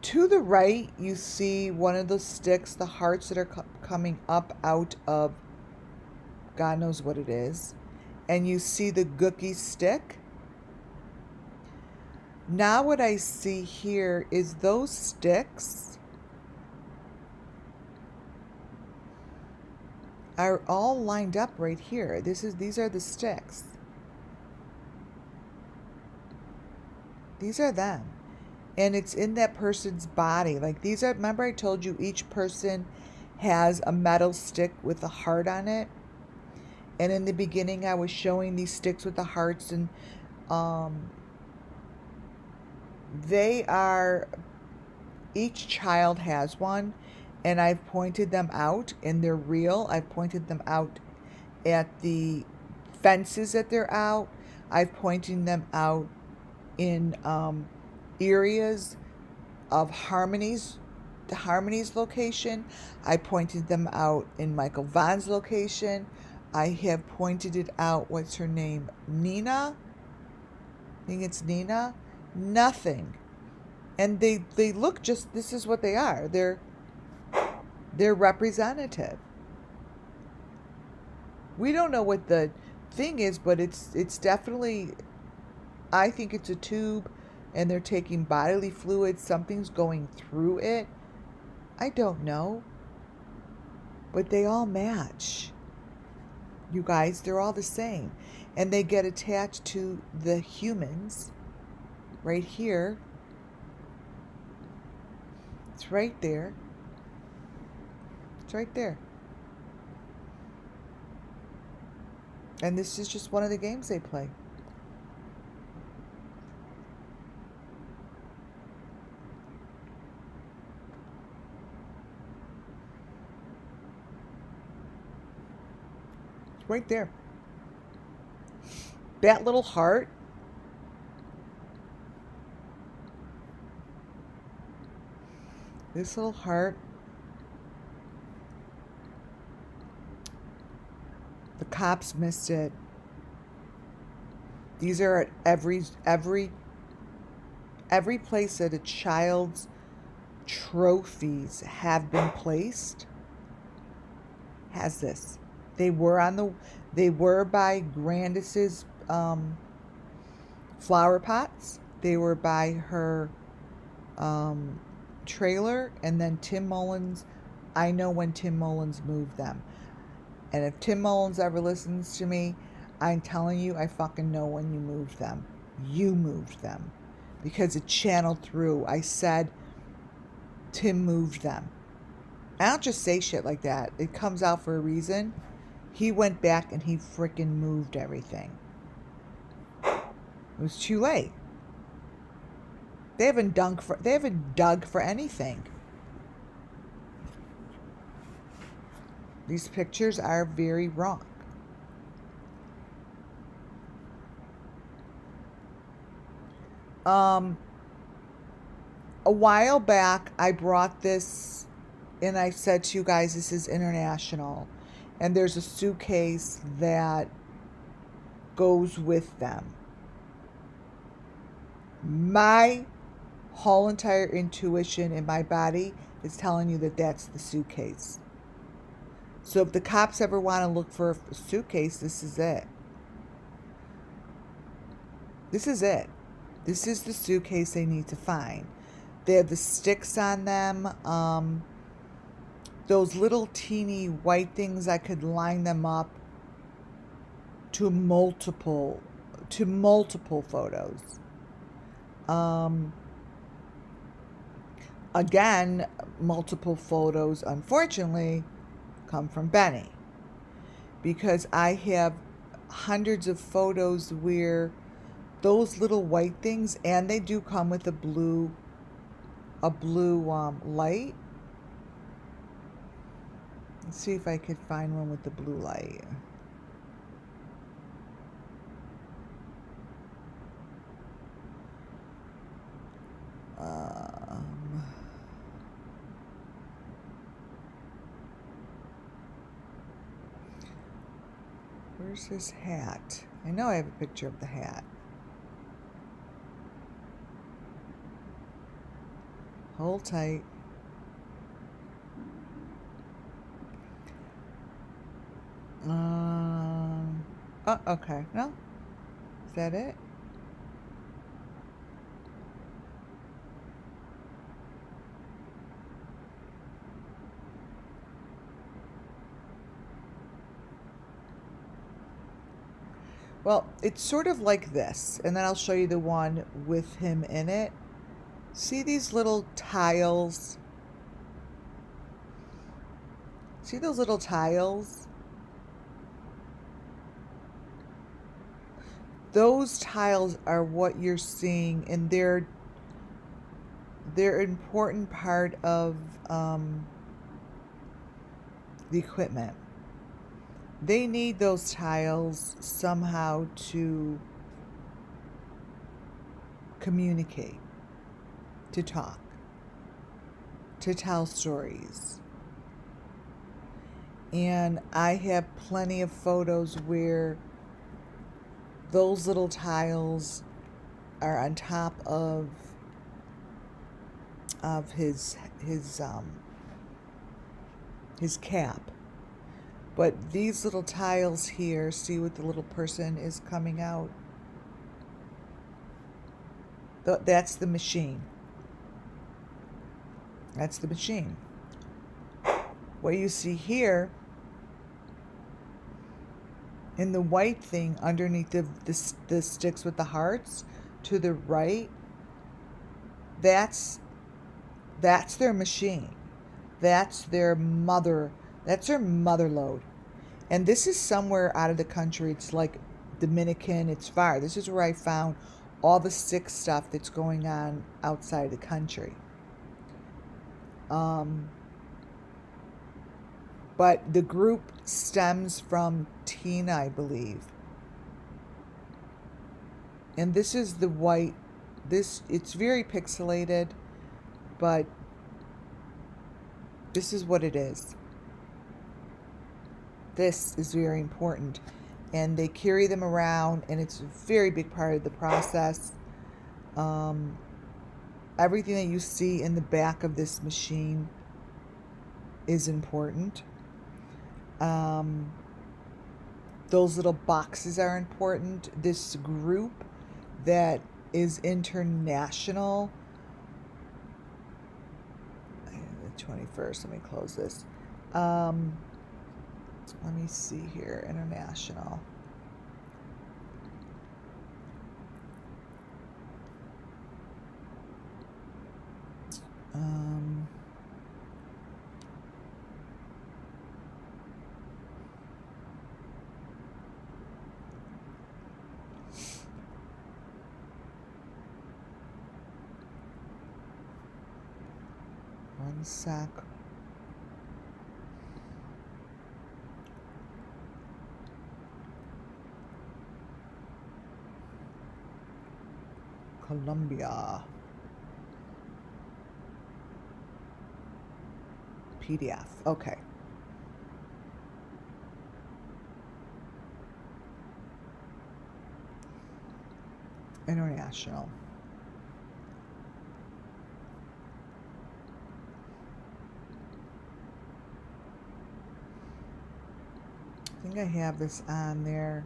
To the right, you see one of the sticks, the hearts that are coming up out of God knows what it is. And you see the gookie stick. Now what I see here is those sticks are all lined up right here. These are the sticks. These are them. And it's in that person's body. Like these are, remember I told you each person has a metal stick with a heart on it. And in the beginning, I was showing these sticks with the hearts, and they are, each child has one, and I've pointed them out, and they're real. I've pointed them out at the fences that they're out. I've pointed them out in areas of the Harmony's location. I pointed them out in Michael Vaughn's location. I have pointed it out. What's her name? Nina? I think it's Nina. Nothing. And they look just, this is what they are. They're representative. We don't know what the thing is, but it's definitely, I think it's a tube, and they're taking bodily fluids. Something's going through it. I don't know. But they all match. You guys, they're all the same. And they get attached to the humans right here. It's right there. It's right there. And this is just one of the games they play. Right there. That little heart. This little heart. The cops missed it. These are at every place that a child's trophies have been placed has this. They were by Grandis's flower pots. They were by her trailer, and then Tim Mullins. I know when Tim Mullins moved them. And if Tim Mullins ever listens to me, I'm telling you, I fucking know when you moved them. You moved them. Because it channeled through. I said, Tim moved them. I don't just say shit like that. It comes out for a reason. He went back and he freaking moved everything. It was too late. They haven't dug for anything. These pictures are very wrong. A while back, I brought this, and I said to you guys, this is international. And there's a suitcase that goes with them. My whole entire intuition in my body is telling you that that's the suitcase. So if the cops ever want to look for a suitcase, this is it. This is it. This is the suitcase they need to find. They have the sticks on them. Those little teeny white things, I could line them up to multiple photos. Again, multiple photos, unfortunately, come from Benny. Because I have hundreds of photos where those little white things, and they do come with a blue light. Let's see if I could find one with the blue light. Where's his hat? I know I have a picture of the hat. Hold tight. Oh, okay. No? Is that it? Well, it's sort of like this, and then I'll show you the one with him in it. See these little tiles? See those little tiles? Those tiles are what you're seeing, and they're an important part of the equipment. They need those tiles somehow to communicate, to talk, to tell stories. And I have plenty of photos where those little tiles are on top of his cap. But these little tiles here, see what the little person is coming out? That's the machine. That's the machine. What you see here in the white thing underneath the sticks with the hearts to the right, that's their machine. That's their mother load. And this is somewhere out of the country. It's like Dominican, it's far. This is where I found all the sick stuff that's going on outside the country. But the group stems from Tina, I believe. And this is the white, it's very pixelated, but this is what it is. This is very important. And they carry them around, and it's a very big part of the process. Everything that you see in the back of this machine is important. Those little boxes are important. This group that is international. The 21st, let me close this. Let me see here, international. One sec. Colombia. PDF. Okay. International. I think I have this on there.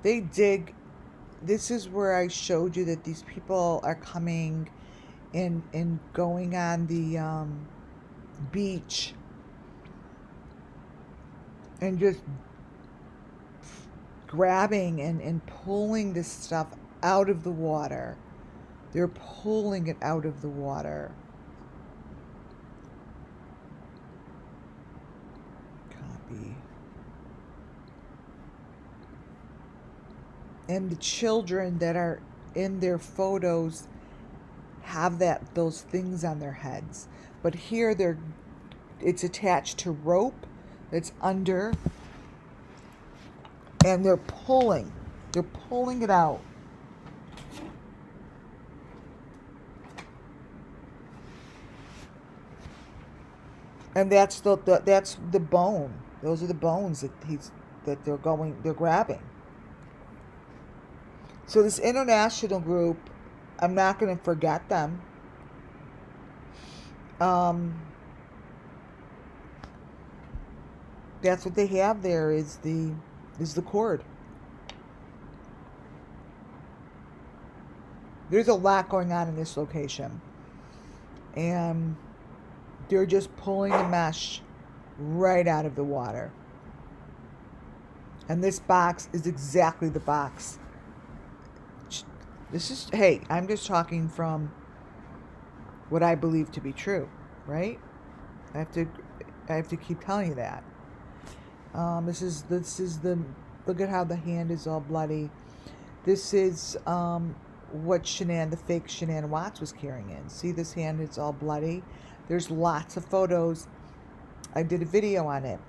They dig. This is where I showed you that these people are coming and going on the beach and just grabbing and pulling this stuff out of the water. They're pulling it out of the water. Copy. And the children that are in their photos have those things on their heads. But here it's attached to rope that's under, and they're pulling it out. And that's the bone. Those are the bones that they're grabbing. So this international group, I'm not going to forget them. That's what they have there is the cord. There's a lot going on in this location. And they're just pulling the mesh right out of the water. And this box is exactly the box. Hey, I'm just talking from what I believe to be true, right? I I have to keep telling you that. This is the, look at how the hand is all bloody. This is what the fake Shanann Watts was carrying in. See, this hand is all bloody. There's lots of photos. I did a video on it.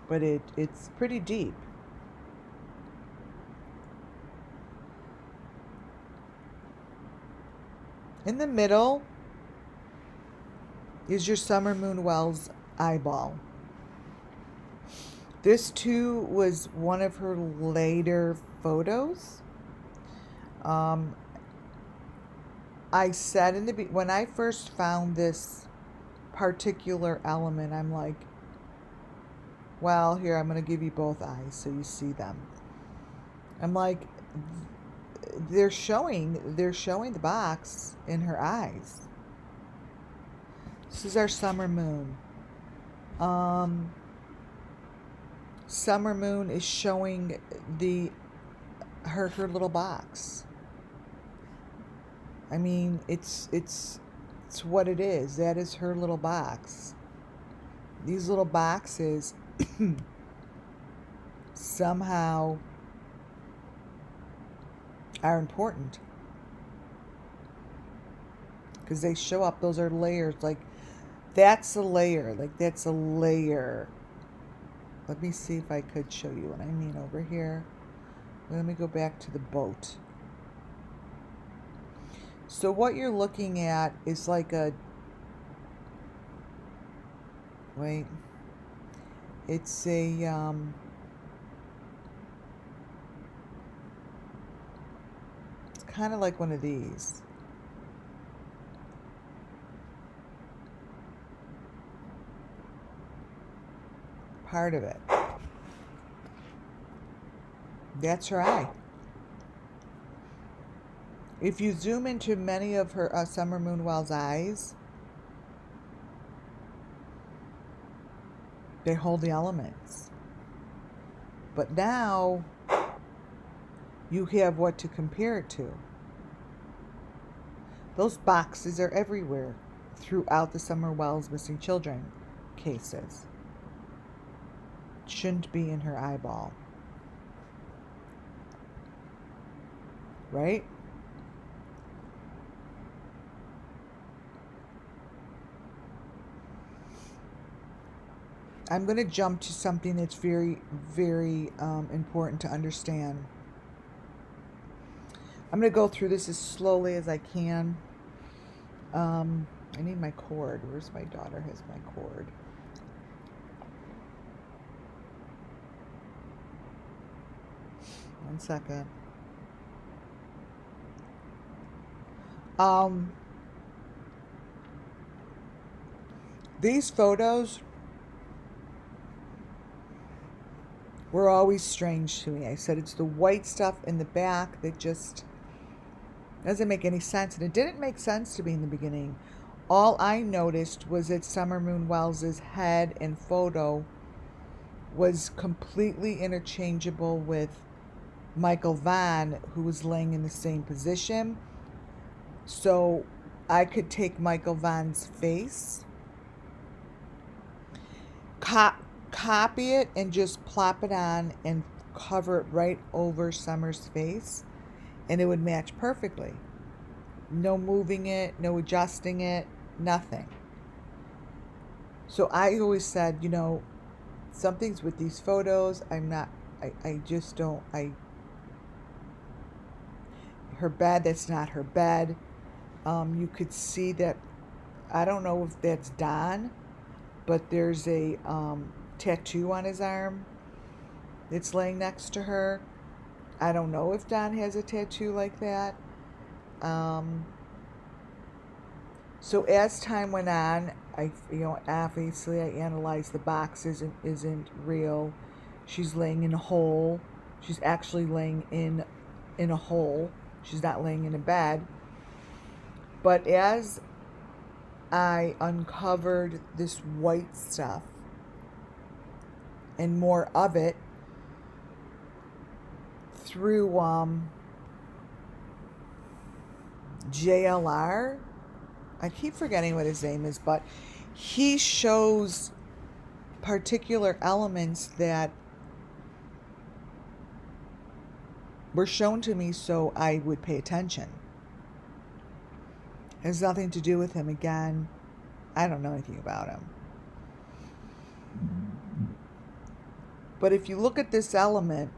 But it's pretty deep. In the middle is your Summer Moon Wells eyeball. This too was one of her later photos. I said when I first found this particular element, I'm like, well, here, I'm going to give you both eyes so you see them. I'm like, they're showing the box in her eyes. This is our summer moon. Summer moon is showing her little box. I mean, it's what it is. That is her little box. These little boxes somehow are important because they show up. Those are layers. Like, that's a layer. Like, that's a layer. Let me see if I could show you what I mean over here. Let me go back to the boat. So what you're looking at is like it's a it's kind of like one of these. Part of it. That's her eye. If you zoom into many of her Summer Moon Wells eyes, they hold the elements. But now you have what to compare it to. Those boxes are everywhere throughout the Summer Wells missing children cases. Shouldn't be in her eyeball. Right? I'm going to jump to something that's very, very important to understand. I'm going to go through this as slowly as I can. I need my cord. Where's my daughter? Has my cord. One second. These photos were always strange to me. I said it's the white stuff in the back that just doesn't make any sense. And it didn't make sense to me in the beginning. All I noticed was that Summer Moon Wells's head and photo was completely interchangeable with Michael Vaughn, who was laying in the same position. So I could take Michael Vaughn's face, copy it, and just plop it on and cover it right over Summer's face, and it would match perfectly. No moving it, no adjusting it, nothing. So I always said, you know, something's with these photos. Her bed, that's not her bed. You could see that, I don't know if that's Don, but there's a tattoo on his arm that's laying next to her. I don't know if Don has a tattoo like that. So as time went on, obviously I analyzed the box isn't real. She's laying in a hole. She's actually laying in a hole. She's not laying in a bed. But as I uncovered this white stuff and more of it through JLR. I keep forgetting what his name is, but he shows particular elements that were shown to me so I would pay attention. It has nothing to do with him. Again, I don't know anything about him. But if you look at this element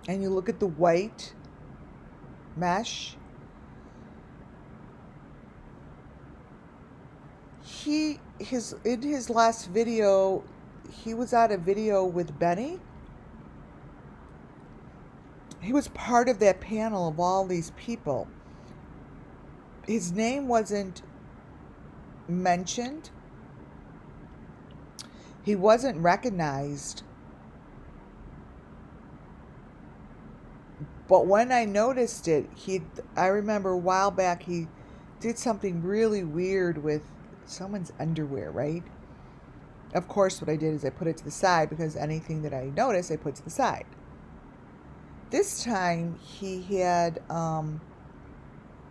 and you look at the white mesh, in his last video, he was at a video with Benny. He was part of that panel of all these people. His name wasn't mentioned. He wasn't recognized. But when I noticed it, I remember a while back he did something really weird with someone's underwear, right? Of course, what I did is I put it to the side because anything that I noticed, I put to the side. This time he had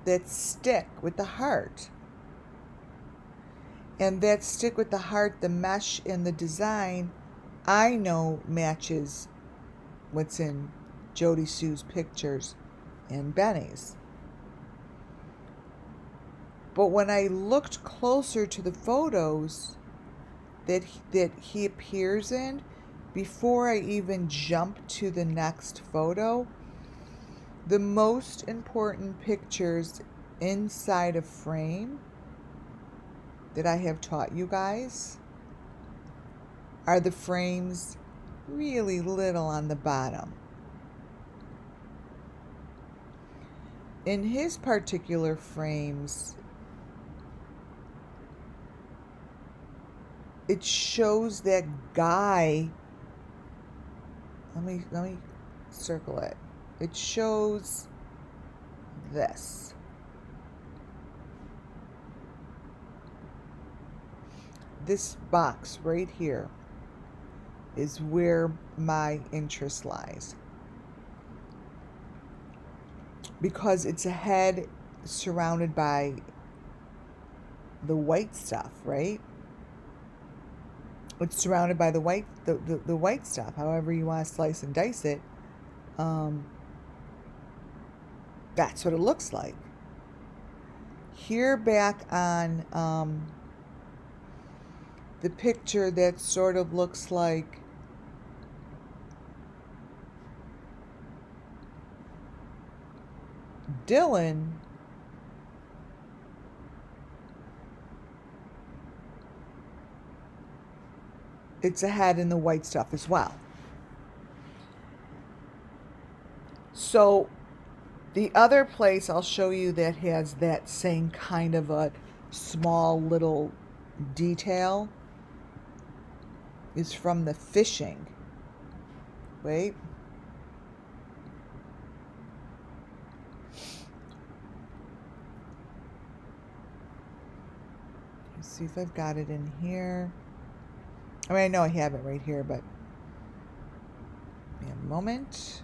that stick with the heart. And that stick with the heart, the mesh and the design, I know matches what's in Jody Sue's pictures and Benny's. But when I looked closer to the photos that he appears in, before I even jump to the next photo, the most important pictures inside a frame that I have taught you guys are the frames really little on the bottom. In his particular frames, it shows that guy. Let me circle it. It shows this. This box right here is where my interest lies. Because it's a head surrounded by the white stuff, right? It's surrounded by the white stuff, however you want to slice and dice it. That's what it looks like. Here back on the picture that sort of looks like Dylan, it's a head in the white stuff as well. So the other place I'll show you that has that same kind of a small little detail is from the fishing. Wait. Let's see if I've got it in here. I mean, I know I have it right here, but give me a moment.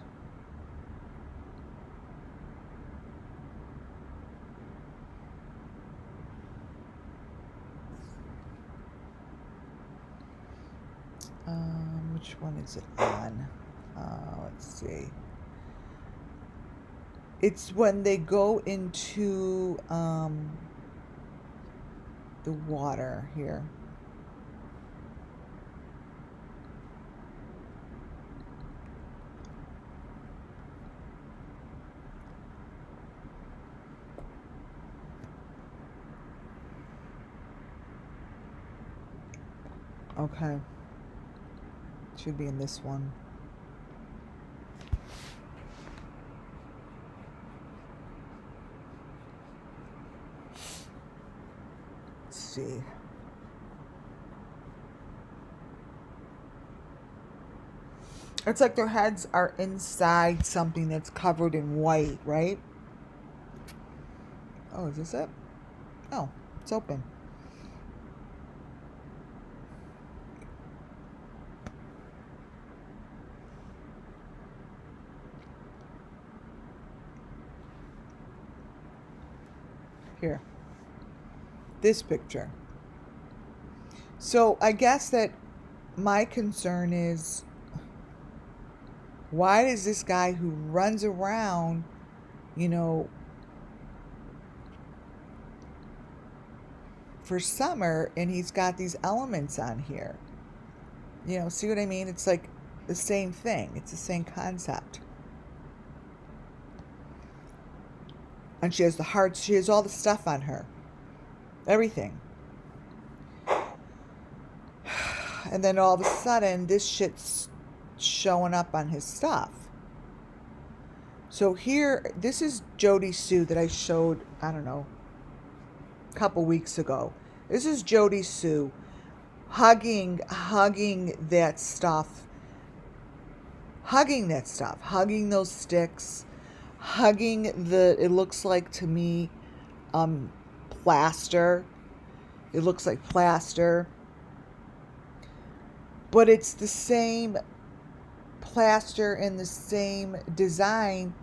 Which one is it on? Let's see. It's when they go into the water here. Okay. Should be in this one. Let's see. It's like their heads are inside something that's covered in white, right? Oh, is this it? Oh, it's open. Here. This picture. So I guess that my concern is, why does this guy who runs around, you know, for summer, and he's got these elements on here? You know, see what I mean? It's like the same thing. It's the same concept. And she has the hearts. She has all the stuff on her. Everything. And then all of a sudden, this shit's showing up on his stuff. So here, this is Jody Sue that I showed, I don't know, a couple weeks ago. This is Jody Sue hugging that stuff. Hugging those sticks. Hugging the, it looks like to me, plaster. It looks like plaster. But it's the same plaster and the same design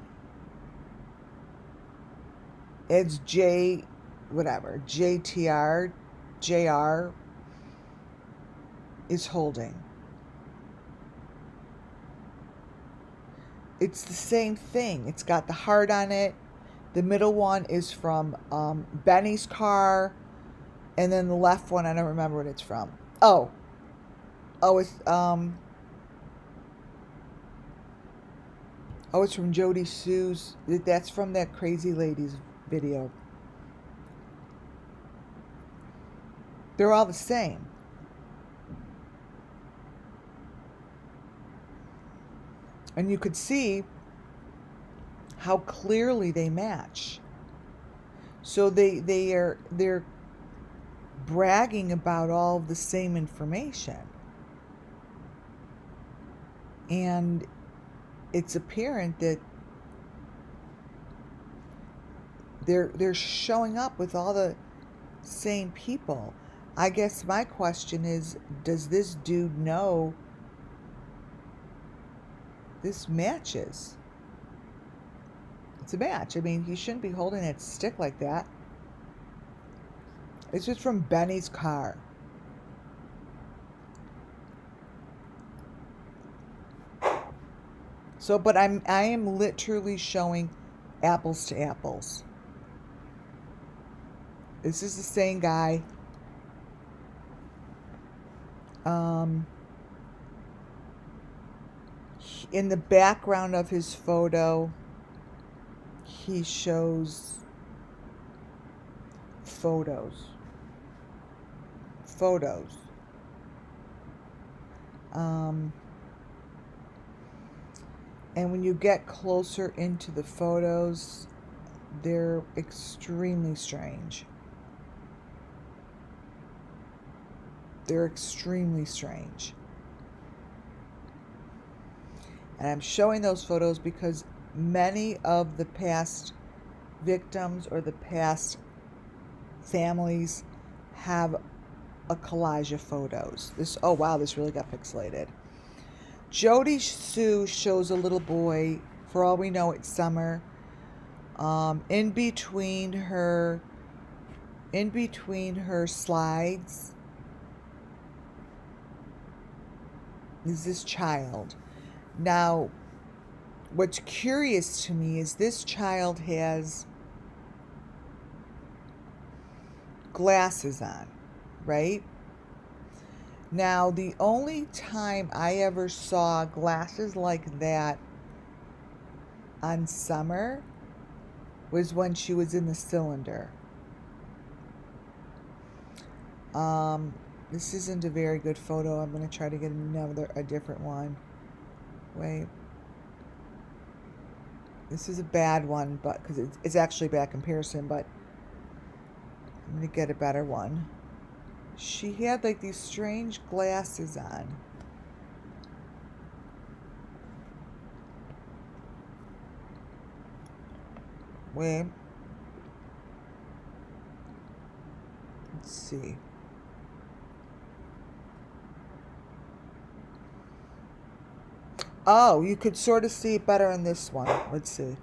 as JR is holding. It's the same thing. It's got the heart on it. The middle one is from Benny's car. And then the left one, I don't remember what it's from. Oh, it's from Jody Sue's. That's from that Crazy Ladies video. They're all the same. And you could see how clearly they match. So they're bragging about all the same information. And it's apparent that they're showing up with all the same people. I guess my question is, does this dude know this matches? It's a match. I mean, he shouldn't be holding that stick like that. It's just from Benny's car. So, but I am literally showing apples to apples. This is the same guy. In the background of his photo, he shows photos. And when you get closer into the photos, they're extremely strange. They're extremely strange. And I'm showing those photos because many of the past victims or the past families have a collage of photos. Oh wow, this really got pixelated. Jody Sue shows a little boy, for all we know it's summer, in between her slides is this child. Now, what's curious to me is this child has glasses on, right? Now, the only time I ever saw glasses like that on Summer was when she was in the cylinder. This isn't a very good photo. I'm going to try to get a different one. Wait. This is a bad one, but because it's actually a bad comparison, but I'm going to get a better one. She had like these strange glasses on. Wait. Let's see. Oh, you could sort of see it better in this one. Let's see.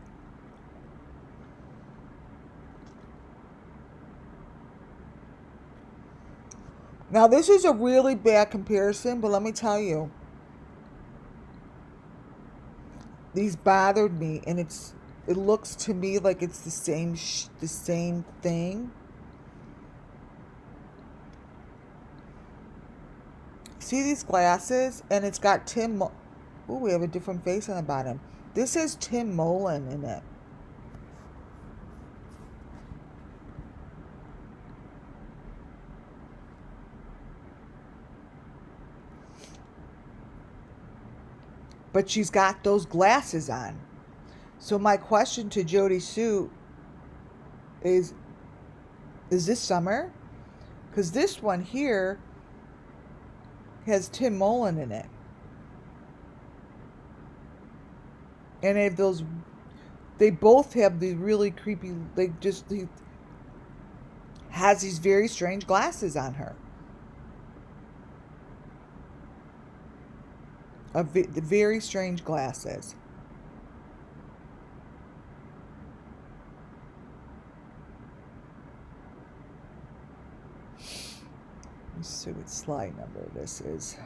Now, this is a really bad comparison, but let me tell you, these bothered me, and it looks to me like it's the same thing. See these glasses, and it's got Tim. Ooh, we have a different face on the bottom. This has Tim Mullen in it. But she's got those glasses on. So my question to Jody Sue is this Summer? Because this one here has Tim Mullen in it. And they both have the really creepy, he has these very strange glasses on her. The very strange glasses. Let's see what slide number this is.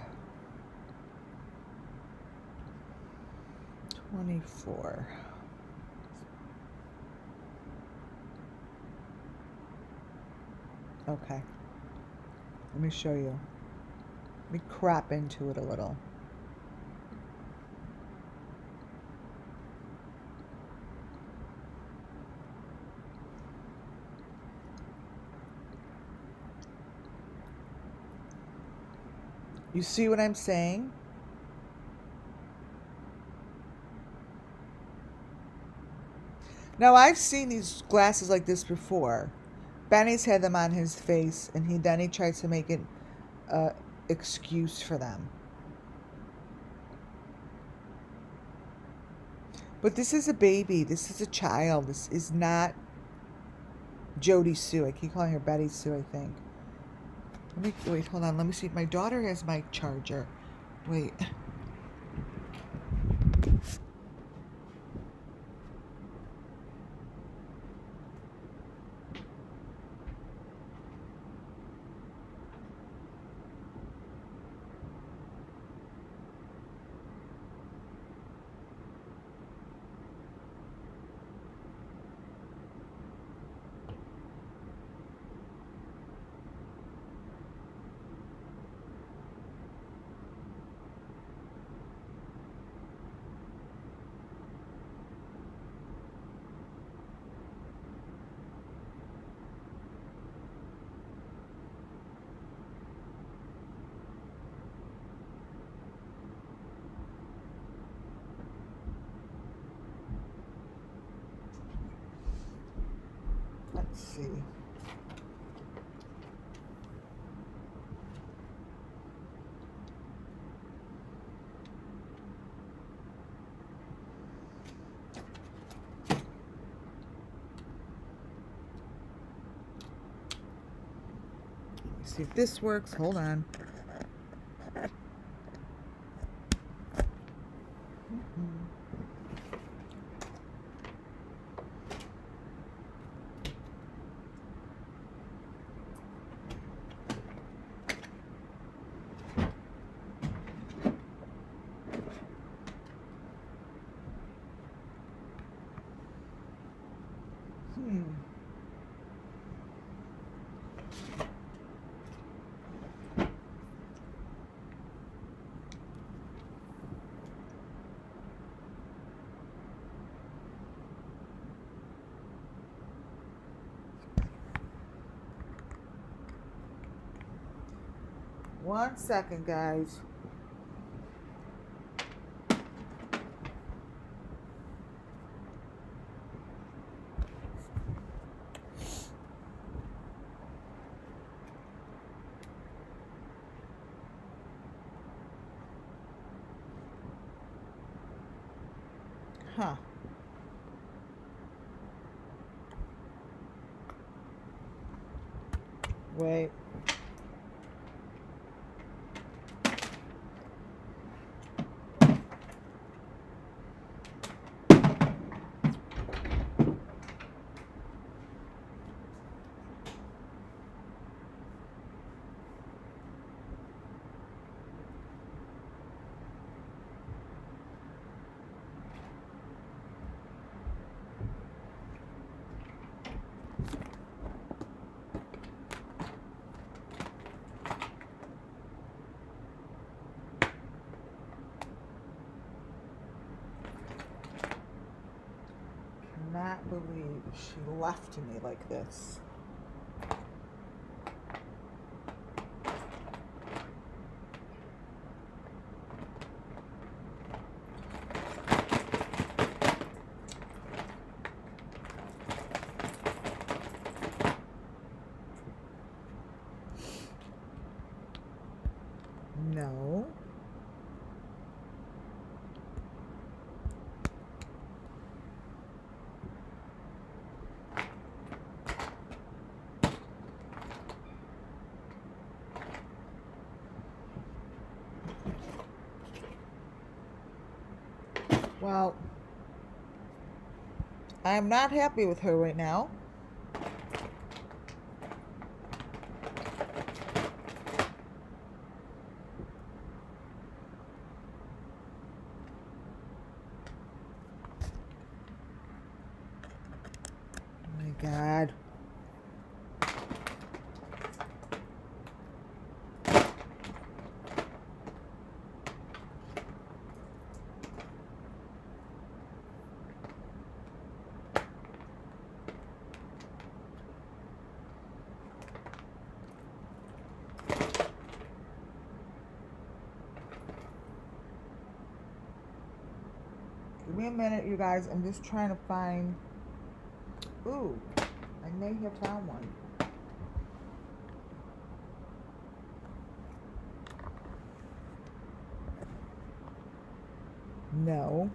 24. Okay. Let me show you. Let me crop into it a little. You see what I'm saying? Now, I've seen these glasses like this before. Benny's had them on his face, and he tries to make an excuse for them. But this is a baby. This is a child. This is not Jody Sue. I keep calling her Betty Sue, I think. Wait, hold on. Let me see if my daughter has my charger. Wait. Let's see. See if this works. Hold on. One second, guys. Huh. Wait. Cannot believe she left me like this. No. Well, I am not happy with her right now. Oh my God. Give me a minute, you guys. I'm just trying to find... Ooh, I may have found one. No.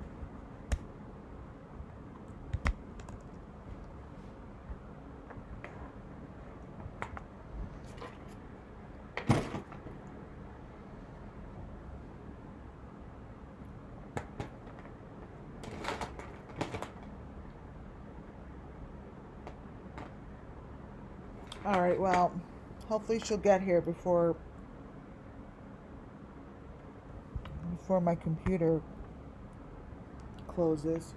All right, well, hopefully she'll get here before my computer closes.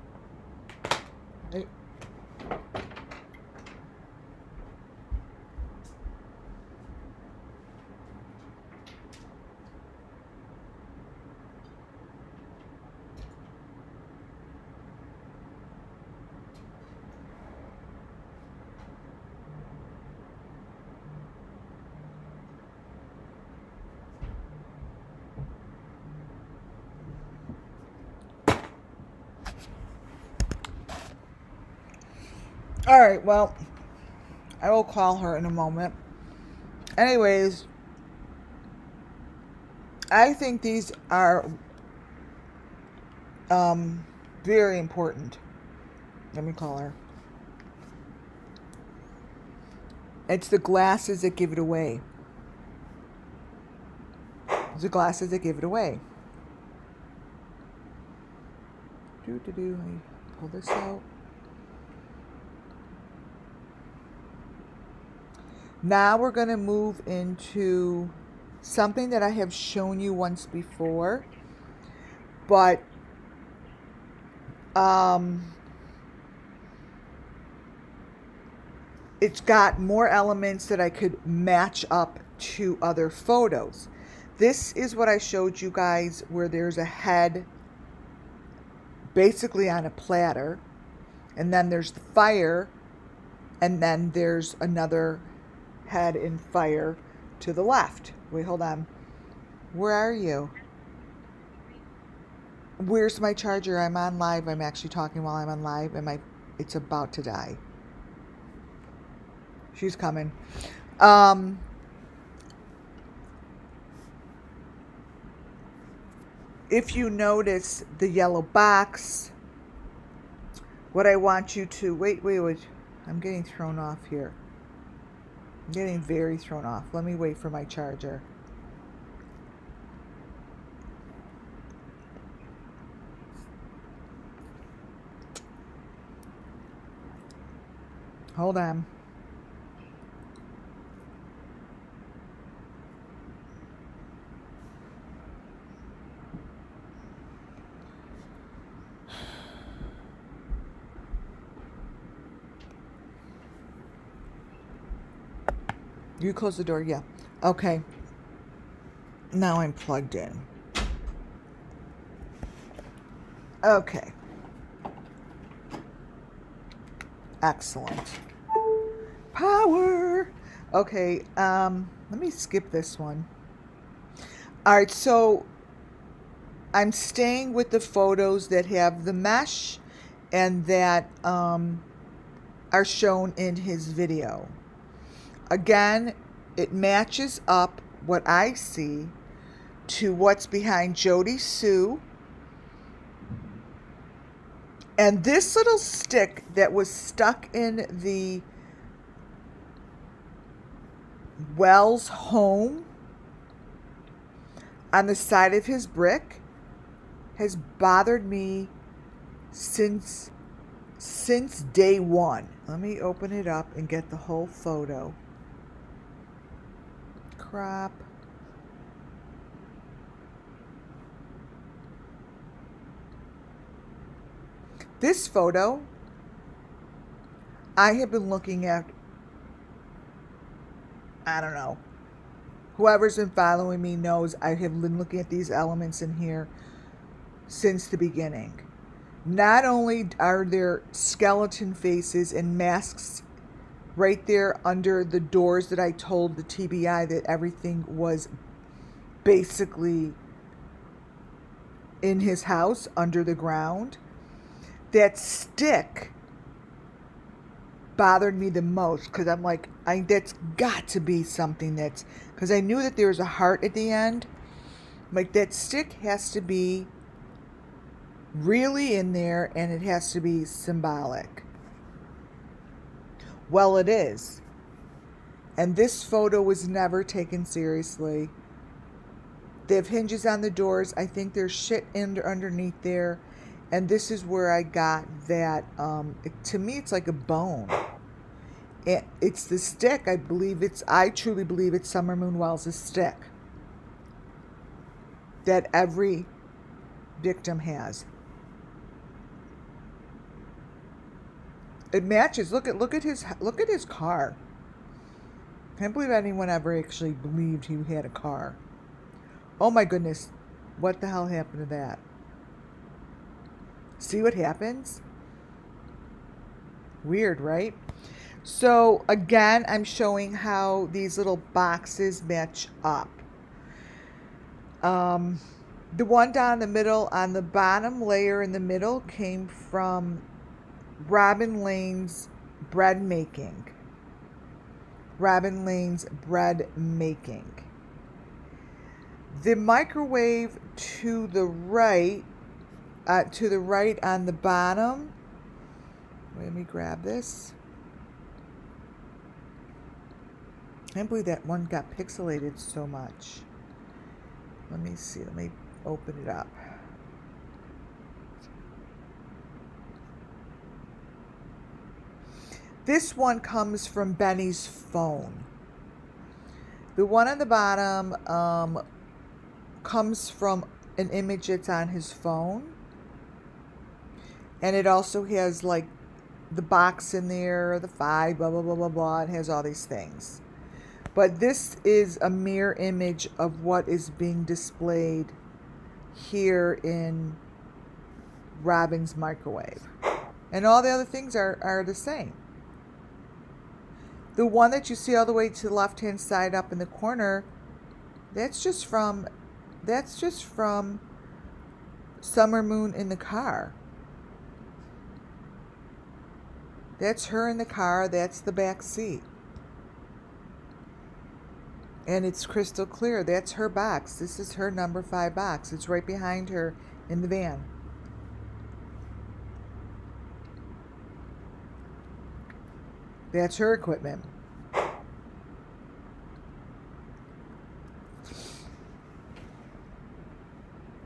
All right, well, I will call her in a moment. Anyways, I think these are very important. Let me call her. It's the glasses that give it away. It's the glasses that give it away. Let me pull this out. Now we're going to move into something that I have shown you once before, but it's got more elements that I could match up to other photos. This is what I showed you guys, where there's a head basically on a platter, and then there's the fire, and then there's another head in fire to the left. Wait, hold on. Where are you? Where's my charger? I'm on live. I'm actually talking while I'm on live, and it's about to die. She's coming. If you notice the yellow box, what I want you to... Wait. I'm getting thrown off here. I'm getting very thrown off. Let me wait for my charger. Hold on. You close the door, yeah. Okay. Now I'm plugged in. Okay. Excellent. Power. Okay, let me skip this one. All right, so I'm staying with the photos that have the mesh and that are shown in his video. Again, it matches up what I see to what's behind Jody Sue. And this little stick that was stuck in the Wells home on the side of his brick has bothered me since day one. Let me open it up and get the whole photo. Crap. This photo I have been looking at, I don't know. Whoever's been following me knows I have been looking at these elements in here since the beginning. Not only are there skeleton faces and masks right there under the doors that I told the TBI that everything was basically in his house under the ground. That stick bothered me the most because I'm like, that's got to be something that's, because I knew that there was a heart at the end. Like, that stick has to be really in there and it has to be symbolic. Well, it is. And this photo was never taken seriously. They have hinges on the doors. I think there's shit underneath there. And this is where I got that, to me, it's like a bone. It's the stick. I truly believe it's Summer Moon Wells' stick that every victim has. It matches. Look at his car. Can't believe anyone ever actually believed he had a car. Oh my goodness. What the hell happened to that? See what happens? Weird, right? So again, I'm showing how these little boxes match up. The one down the middle, on the bottom layer in the middle, came from Robin Lane's bread making. Robin Lane's bread making. The microwave to the right on the bottom. Let me grab this. I can't believe that one got pixelated so much. Let me see. Let me open it up. This one comes from Benny's phone. The one on the bottom comes from an image that's on his phone. And it also has like the box in there, the 5, blah, blah, blah, blah, blah. It has all these things. But this is a mirror image of what is being displayed here in Robin's microwave. And all the other things are the same. The one that you see all the way to the left-hand side up in the corner, that's just from Summer Moon in the car. That's her in the car. That's the back seat. And it's crystal clear. That's her box. This is her number 5 box. It's right behind her in the van. That's her equipment.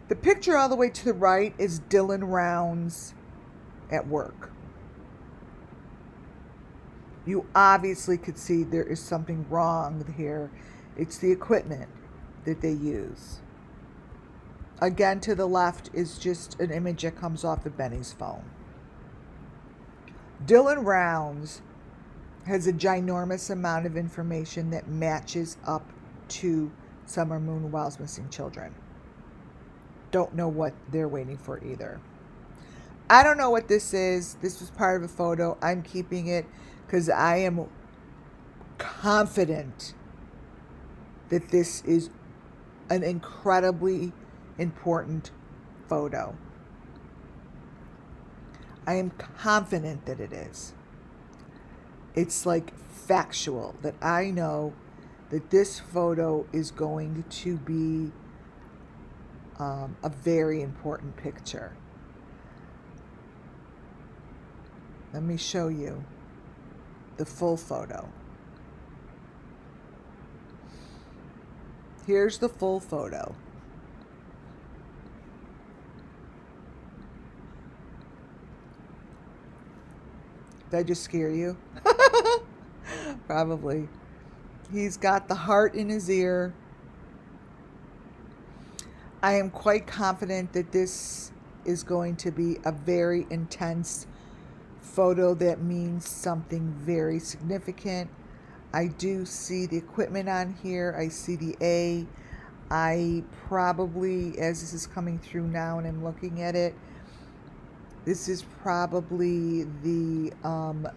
The picture all the way to the right is Dylan Rounds at work. You obviously could see there is something wrong here. It's the equipment that they use. Again, to the left is just an image that comes off of Benny's phone. Dylan Rounds has a ginormous amount of information that matches up to Summer Moon Wow's missing children. Don't know what they're waiting for either. I don't know what this is. This was part of a photo. I'm keeping it because I am confident that this is an incredibly important photo. I am confident that it is. It's like factual that I know that this photo is going to be a very important picture. Let me show you the full photo. Here's the full photo. Did I just scare you? Probably. He's got the heart in his ear. I am quite confident that this is going to be a very intense photo that means something very significant. I do see the equipment on here. I see the A. I probably, as this is coming through now and I'm looking at it, this is probably the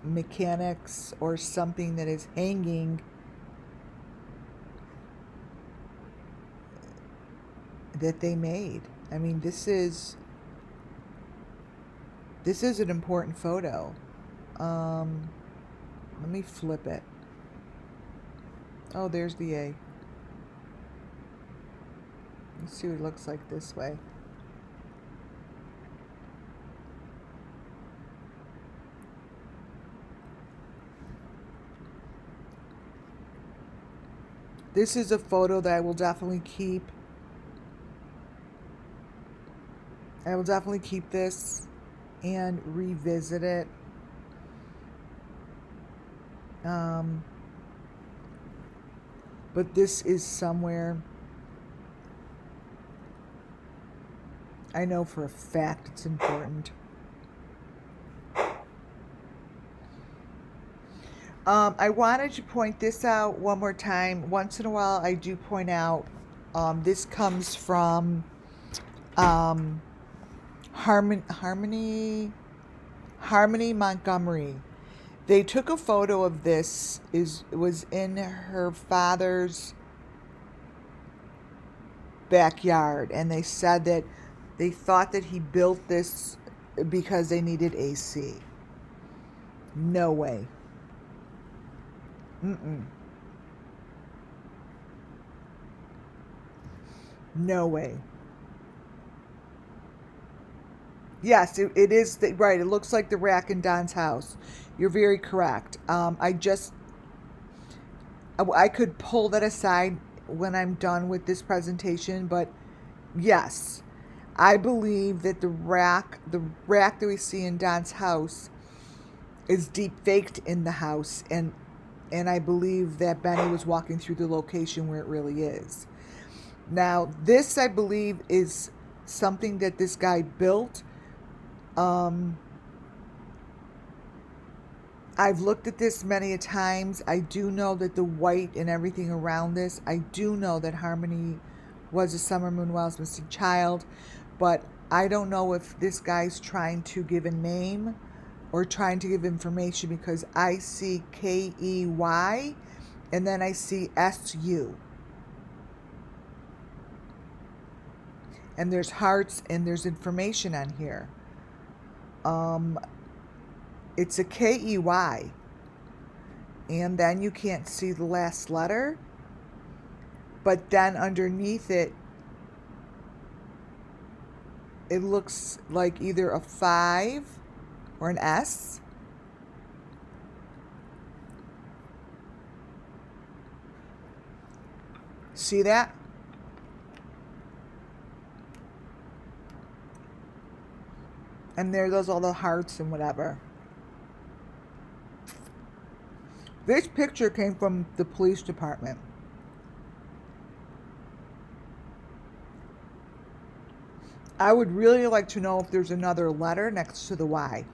mechanics or something that is hanging that they made. I mean, this is an important photo. Let me flip it. Oh, there's the A. Let's see what it looks like this way. This is a photo that I will definitely keep. I will definitely keep this and revisit it. But this is somewhere I know for a fact it's important. I wanted to point this out one more time. Once in a while, I do point out. This comes from Harmony Montgomery. They took a photo of this. It was in her father's backyard, and they said that they thought that he built this because they needed AC. No way. No way. Yes, it is right. It looks like the rack in Don's house. You're very correct. I could pull that aside when I'm done with this presentation, but yes, I believe that the rack that we see in Don's house is deep faked in the house, and I believe that Benny was walking through the location where it really is. Now, this I believe is something that this guy built. I've looked at this many a times. I do know that the white and everything around this, I do know that Harmony was a Summer Moon Wow's missing child, but I don't know if this guy's trying to give a name or trying to give information, because I see K-E-Y and then I see S-U. And there's hearts and there's information on here. It's a K-E-Y. And then you can't see the last letter. But then underneath it, it looks like either a 5 or an S. See that? And there goes all the hearts and whatever. This picture came from the police department. I would really like to know if there's another letter next to the Y.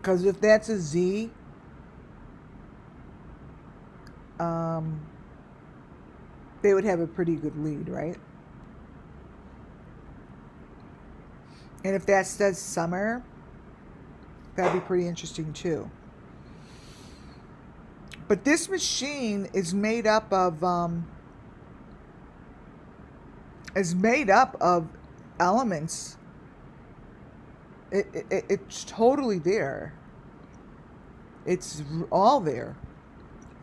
Because if that's a Z, they would have a pretty good lead, right? And if that says summer, that'd be pretty interesting too. But this machine is made up of elements. It's totally there. It's all there.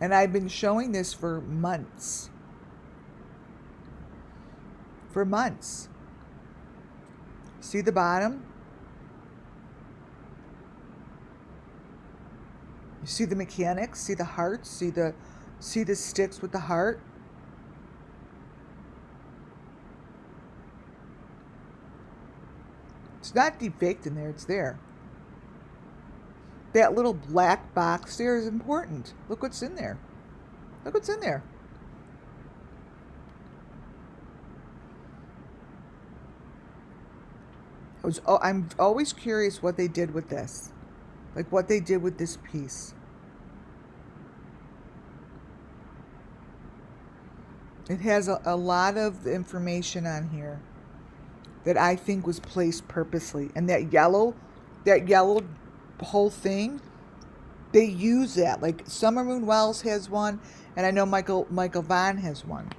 And I've been showing this for months. For months. See the bottom? You see the mechanics? See the hearts? See the sticks with the heart? It's not defaked in there, it's there. That little black box there is important. Look what's in there. Look what's in there. I'm always curious what they did with this. Like what they did with this piece. It has a lot of information on here that I think was placed purposely. And that yellow whole thing, they use that. Like Summer Moon Wells has one, and I know Michael Vaughn has one.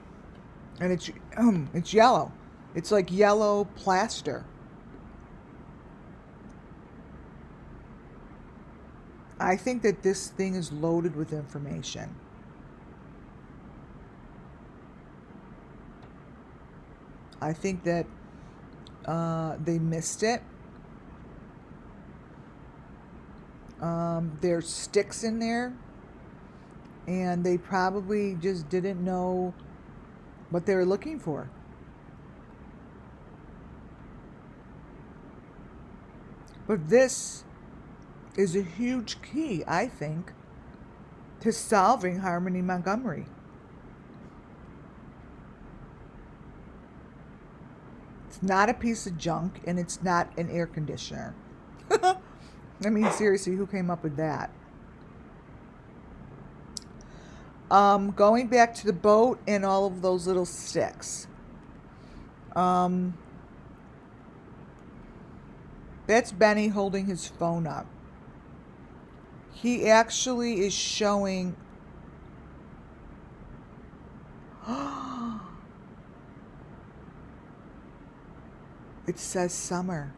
And it's yellow. It's like yellow plaster. I think that this thing is loaded with information. I think that they missed it. There's sticks in there, and they probably just didn't know what they were looking for. But this is a huge key, I think, to solving Harmony Montgomery. It's not a piece of junk, and it's not an air conditioner. I mean, seriously, who came up with that? Going back to the boat and all of those little sticks. That's Benny holding his phone up. He actually is showing... It says summer.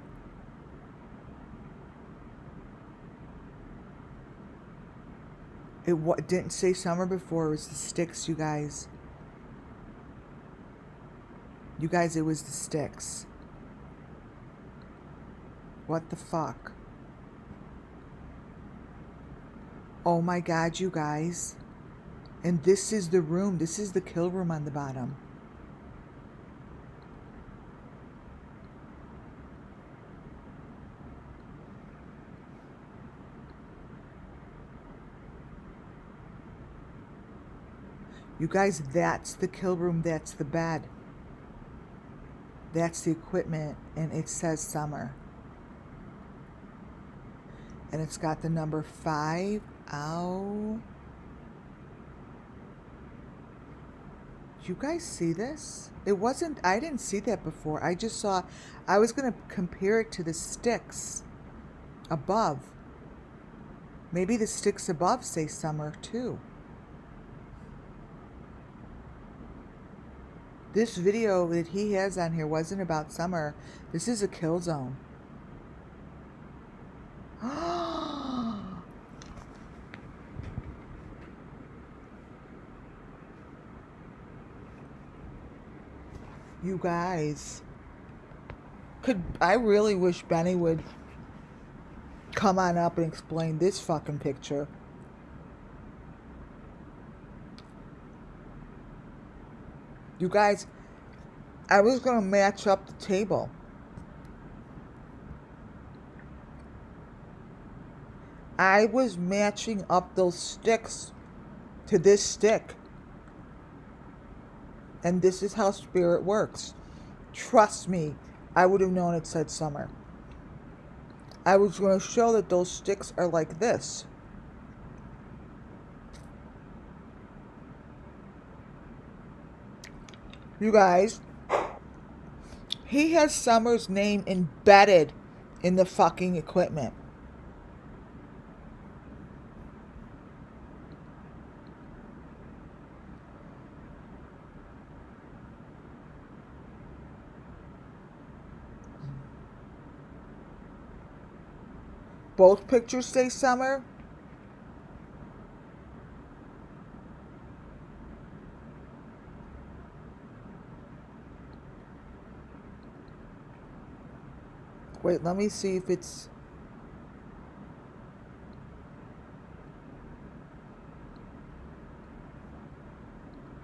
It didn't say summer before. It was the sticks, you guys. You guys, it was the sticks. What the fuck? Oh my God, you guys. And this is the room. This is the kill room on the bottom. You guys, that's the kill room. That's the bed. That's the equipment. And it says summer. And it's got the number 5. Ow. You guys see this? It wasn't, I didn't see that before. I just saw, I was going to compare it to the sticks above. Maybe the sticks above say summer too. This video that he has on here wasn't about summer. This is a kill zone. You guys, I really wish Benny would come on up and explain this fucking picture. You guys, I was going to match up the table. I was matching up those sticks to this stick. And this is how spirit works. Trust me, I would have known it said summer. I was going to show that those sticks are like this. You guys, he has Summer's name embedded in the fucking equipment. Both pictures say Summer. Wait, let me see if it's...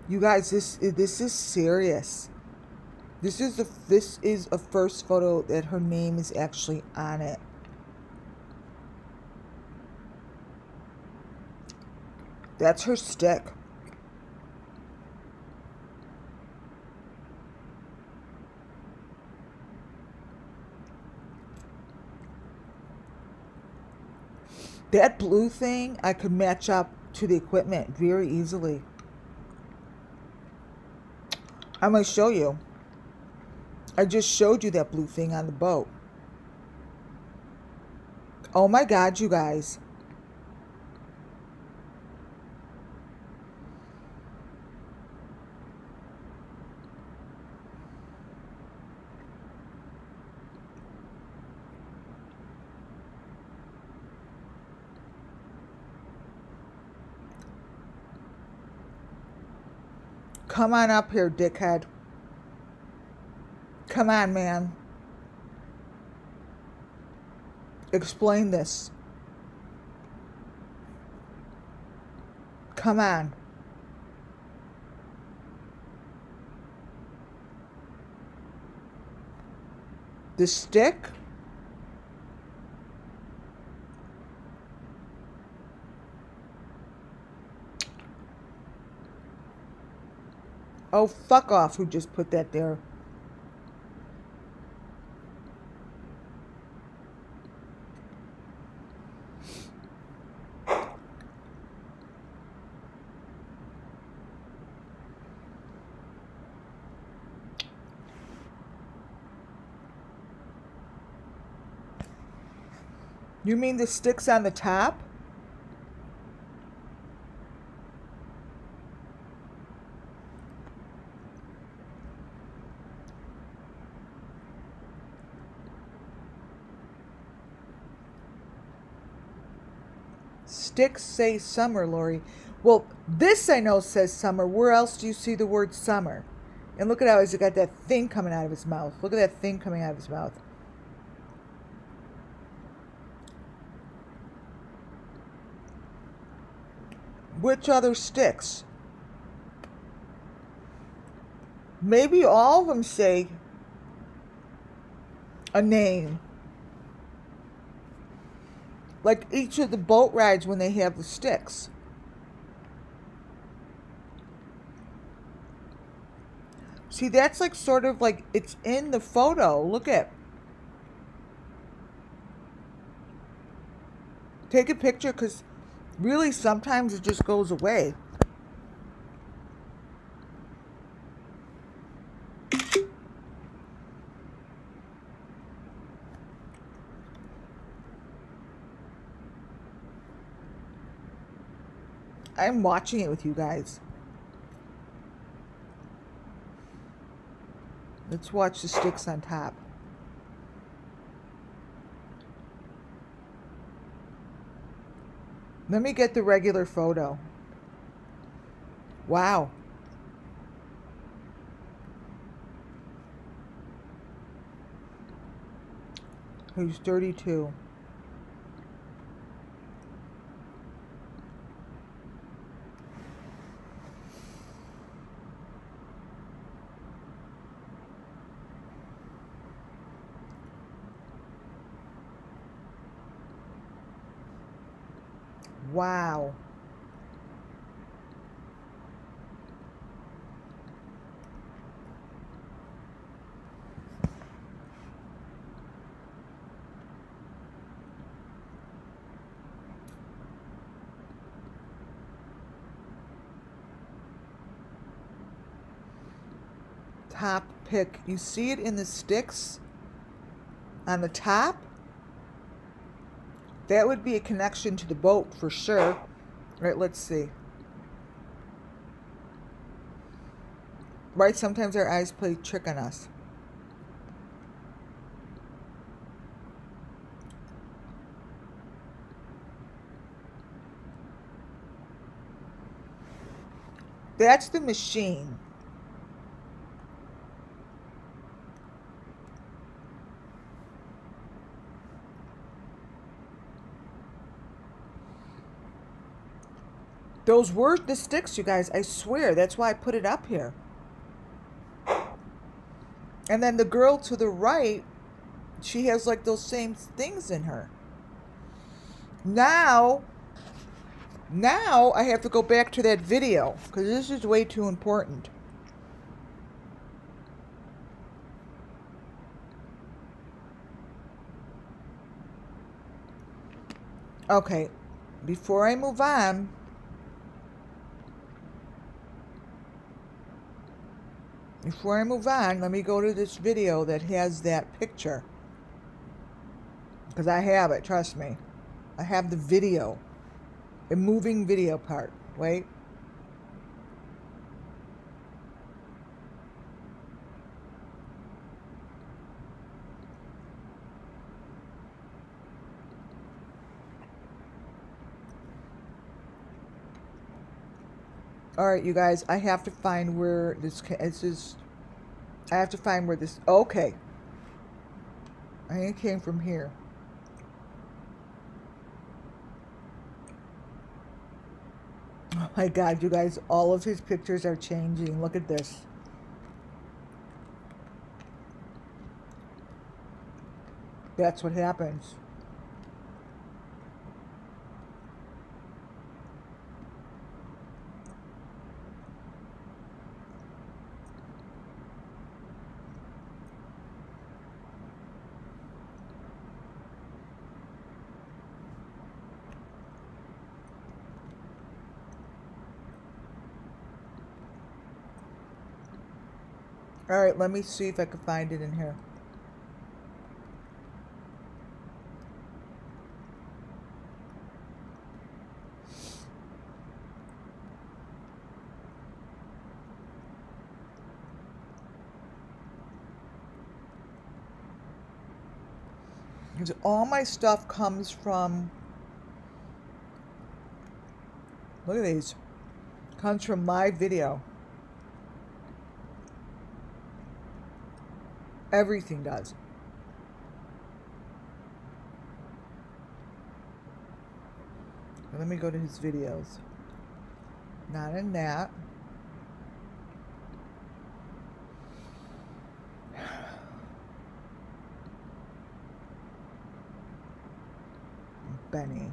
You guys, this is serious. This is a first photo that her name is actually on it. That's her stick. That blue thing I could match up to the equipment very easily. I'm going to show you. I just showed you that blue thing on the boat. Oh my God, you guys. Come on up here, dickhead. Come on, man. Explain this. Come on. The stick? Oh, fuck off, who just put that there. You mean the sticks on the top? Sticks say summer, Lori. Well, this I know says summer. Where else do you see the word summer? And look at how he's got that thing coming out of his mouth. Look at that thing coming out of his mouth. Which other sticks? Maybe all of them say a name. Like each of the boat rides when they have the sticks. See, that's like sort of like it's in the photo. Look at. Take a picture because really sometimes it just goes away. I'm watching it with you guys. Let's watch the sticks on top. Let me get the regular photo. Wow. Who's 32? Wow. top pick. You see it in the sticks on the top? That would be a connection to the boat for sure. All right, let's see. Right, sometimes our eyes play trick on us. That's the machine. Those were the sticks, you guys. I swear. That's why I put it up here. And then the girl to the right, she has like those same things in her. Now I have to go back to that video because this is way too important. Okay, before I move on, let me go to this video that has that picture. Because I have it, trust me. I have the video. The moving video part. Wait. All right, you guys, I have to find where this is. I have to find where this. Okay. I think it came from here. Oh my God, you guys, all of his pictures are changing. Look at this. That's what happens. All right, let me see if I can find it in here. Because all my stuff comes from, look at these, comes from my video. Everything does. Let me go to his videos. Not in that. Benny.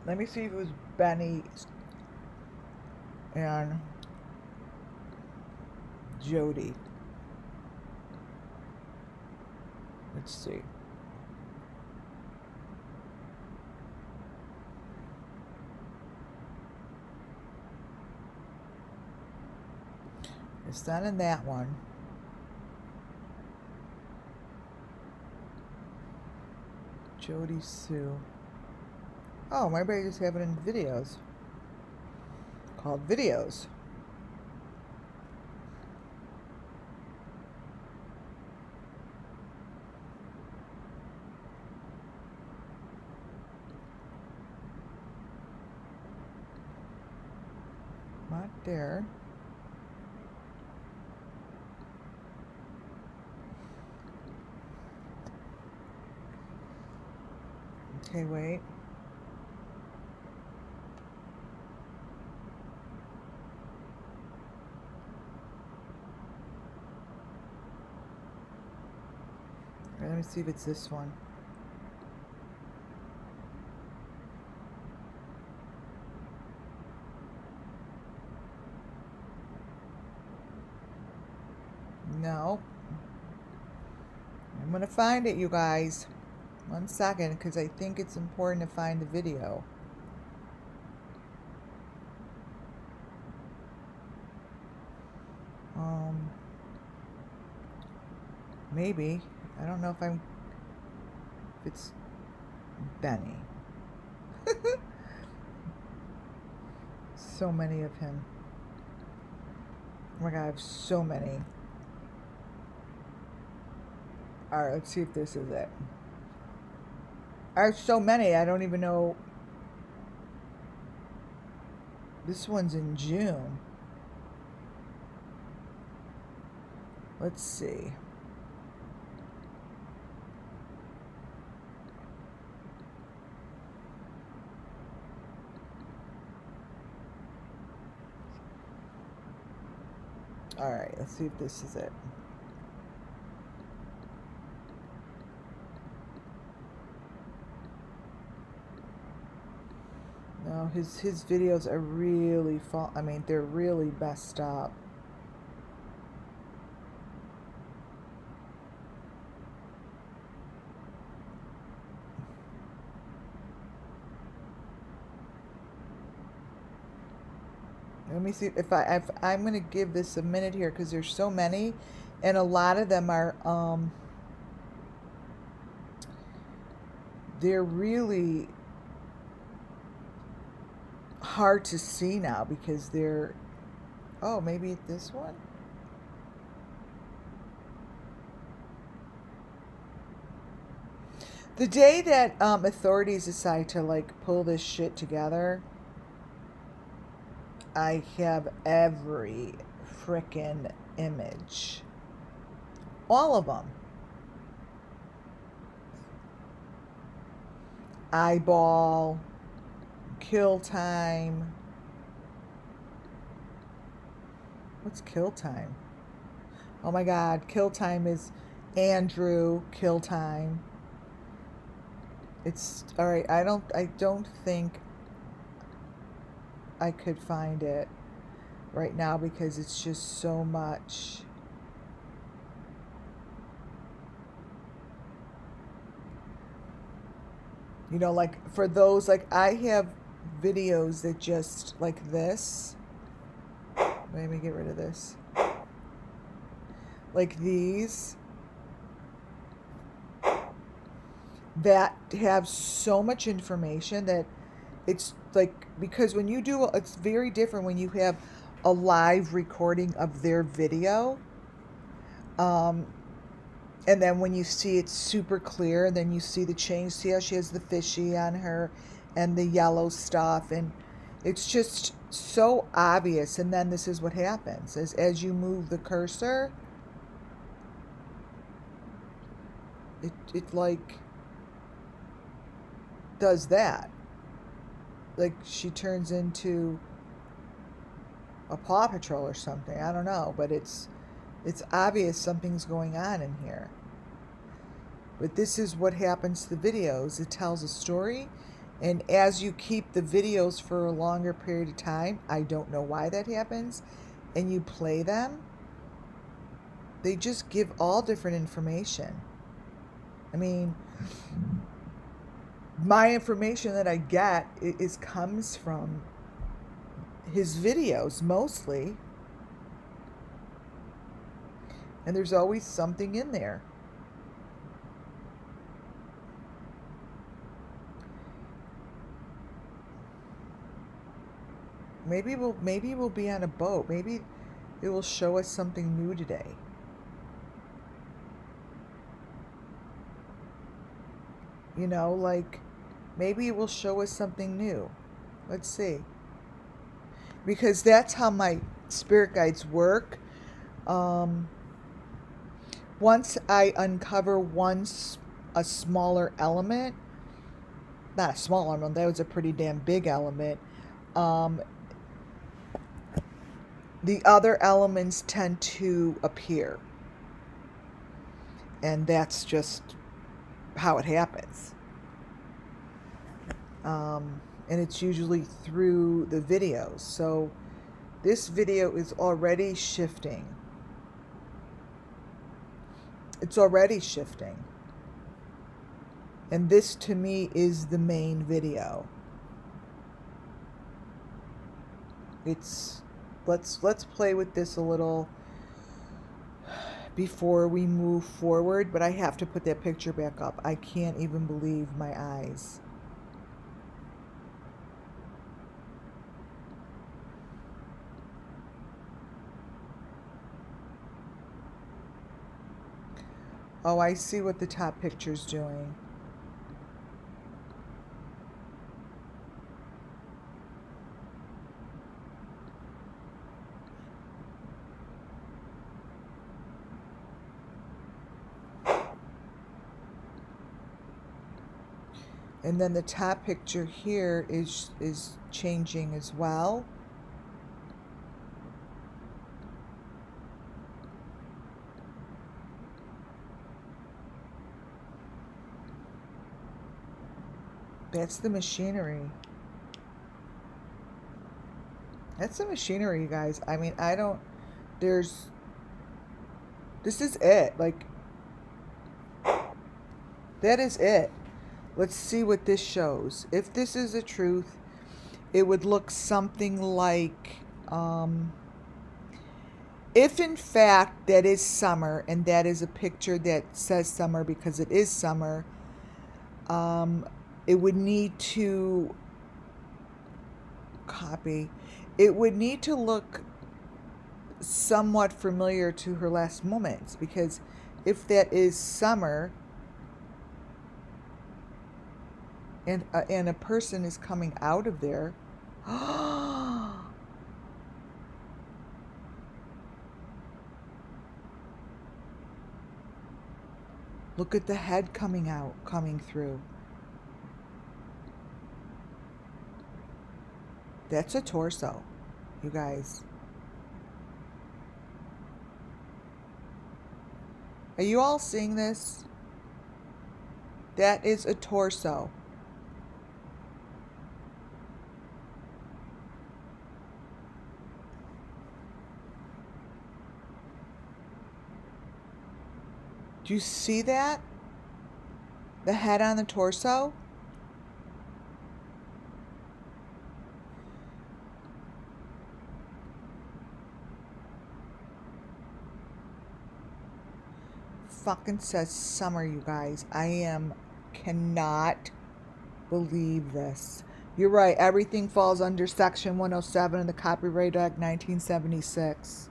Let me see if it was Benny and Jody. Let's see. It's not in that one. Jody Sue. Oh, maybe I just have it in videos. Called videos. Not there. Okay, wait. Let me see if it's this one. No. I'm gonna find it, you guys. 1 second, because I think it's important to find the video. Um, maybe. I don't know if it's Benny. So many of him. Oh my god, I have so many. Alright, let's see if this is it. I have so many, I don't even know. This one's in June. Let's see. Alright, let's see if this is it. No, his videos are really I mean, they're really messed up. Let me see if I'm going to give this a minute here because there's so many, and a lot of them are they're really hard to see now because they're, oh, maybe this one. The day that authorities decide to like pull this shit together, I have every frickin' image. All of them. Eyeball, kill time. What's kill time? Oh my god, kill time is Andrew kill time. It's all right. I don't think I could find it right now because it's just so much. You know, like for those, like I have videos that just like this. Let me get rid of this. Like these. That have so much information that it's like, because when you do, it's very different when you have a live recording of their video. And then when you see it super clear, and then you see the change, see how she has the fishy on her and the yellow stuff, and it's just so obvious. And then this is what happens as you move the cursor, it like does that. Like she turns into a Paw Patrol or something. I don't know, but it's obvious something's going on in here. But this is what happens to the videos. It tells a story, and as you keep the videos for a longer period of time, I don't know why that happens, and you play them, they just give all different information. I mean, my information that I get comes from his videos mostly, and there's always something in there. Maybe we'll be on a boat. Maybe it will show us something new today. You know, like maybe it will show us something new. Let's see. Because that's how my spirit guides work. Once I uncover a smaller element, not a small element, that was a pretty damn big element, the other elements tend to appear. And that's just how it happens. And it's usually through the videos. So this video is already shifting. It's already shifting. And this to me is the main video. Let's play with this a little. before we move forward, but I have to put that picture back up. I can't even believe my eyes. Oh, I see what the top picture's doing. And then the top picture here is changing as well. That's the machinery. That's the machinery, you guys. I mean, this is it. Like, that is it. Let's see what this shows. If this is the truth, it would look something like, if in fact that is summer, and that is a picture that says summer because it is summer, it would need to copy. It would need to look somewhat familiar to her last moments, because if that is summer and a person is coming out of there, look at the head coming through. That's a torso, you guys. Are you all seeing this? That is a torso. Do you see that? The head on the torso? Fucking says summer, you guys. Cannot believe this. You're right. Everything falls under Section 107 of the Copyright Act 1976.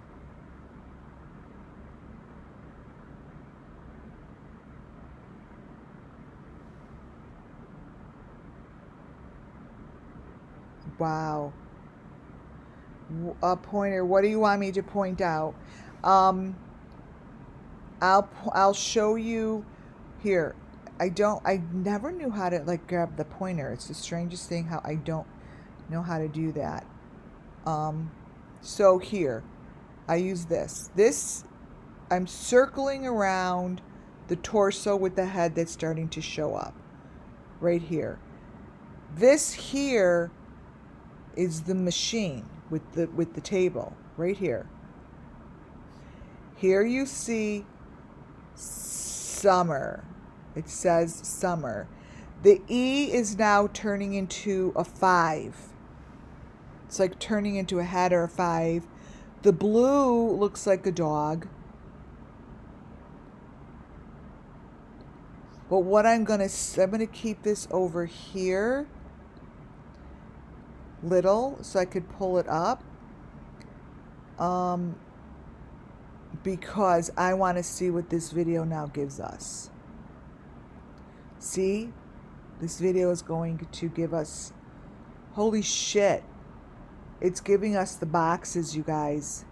Wow. A pointer. What do you want me to point out? I'll show you here. I never knew how to like grab the pointer. It's the strangest thing how I don't know how to do that. So here, I use this. I'm circling around the torso with the head that's starting to show up right here. This here is the machine with the table right here. Here you see summer. It says summer. The E is now turning into a 5. It's like turning into a head or a 5. The blue looks like a dog. But what I'm gonna keep this over here little so I could pull it up. Because I want to see what this video now gives us. See? This video is going to give us... Holy shit. It's giving us the boxes, you guys.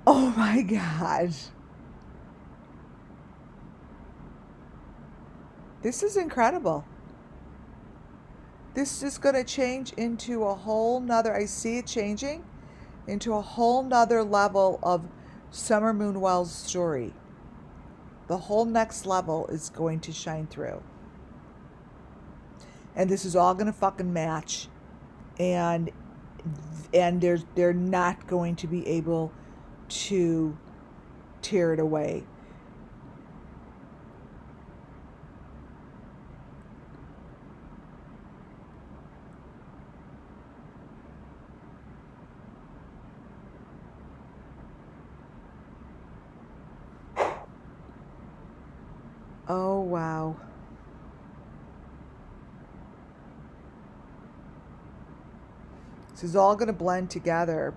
Oh my god. This is incredible. This is going to change into a whole nother... I see it changing into a whole nother level of Summer Moonwell's story. The whole next level is going to shine through. And this is all going to fucking match. And they're not going to be able to tear it away. Oh, wow. This is all going to blend together.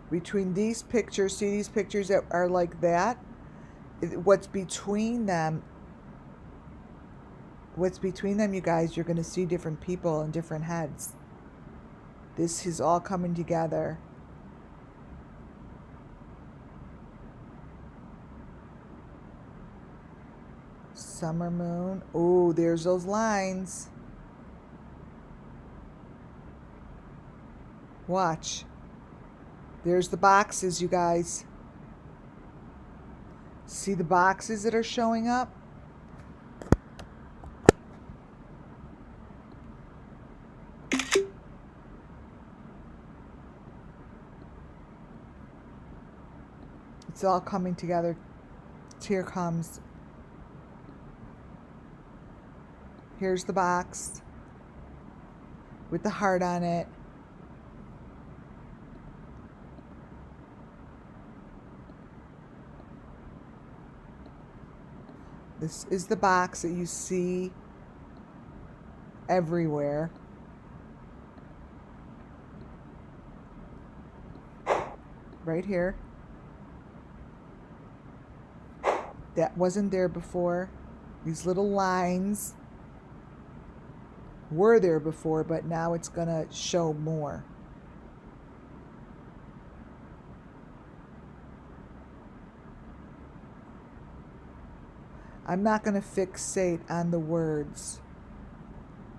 Between these pictures, see these pictures that are like that? What's between them, you guys, you're going to see different people and different heads. This is all coming together. Summer moon. Oh, there's those lines. Watch. There's the boxes, you guys. See the boxes that are showing up? It's all coming together. Here comes. Here's the box with the heart on it. This is the box that you see everywhere. Right here. That wasn't there before. These little lines were there before, but now it's going to show more. I'm not going to fixate on the words.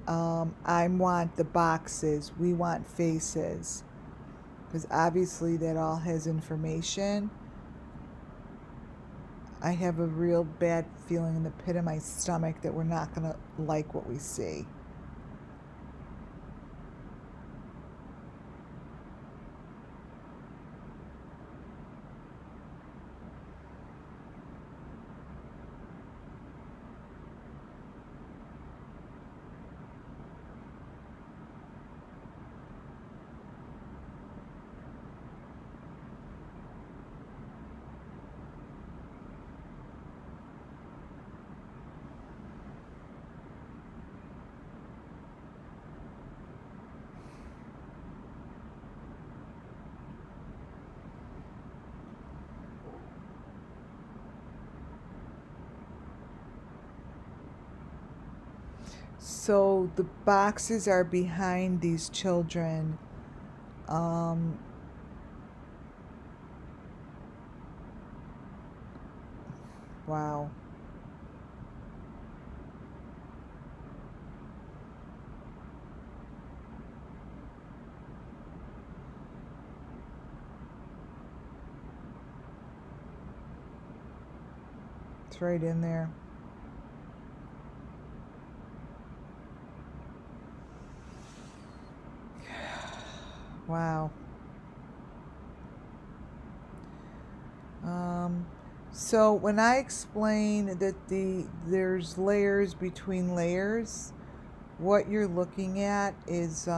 I want the boxes. We want faces. Because obviously that all has information. I have a real bad feeling in the pit of my stomach that we're not going to like what we see. So the boxes are behind these children. Wow. It's right in there. Wow. So when I explain that there's layers between layers, what you're looking at is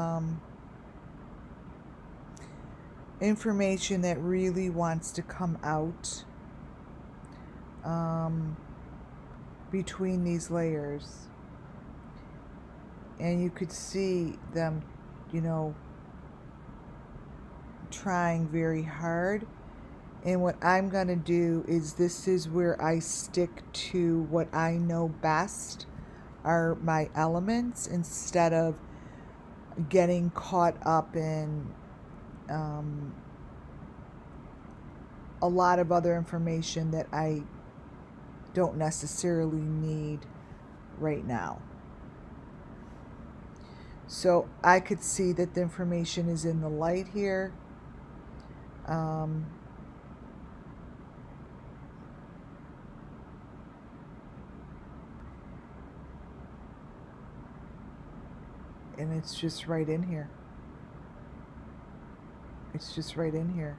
information that really wants to come out between these layers. And you could see them, you know, trying very hard. And what I'm going to do is, this is where I stick to what I know best are my elements, instead of getting caught up in a lot of other information that I don't necessarily need right now. So I could see that the information is in the light here. And it's just right in here. It's just right in here.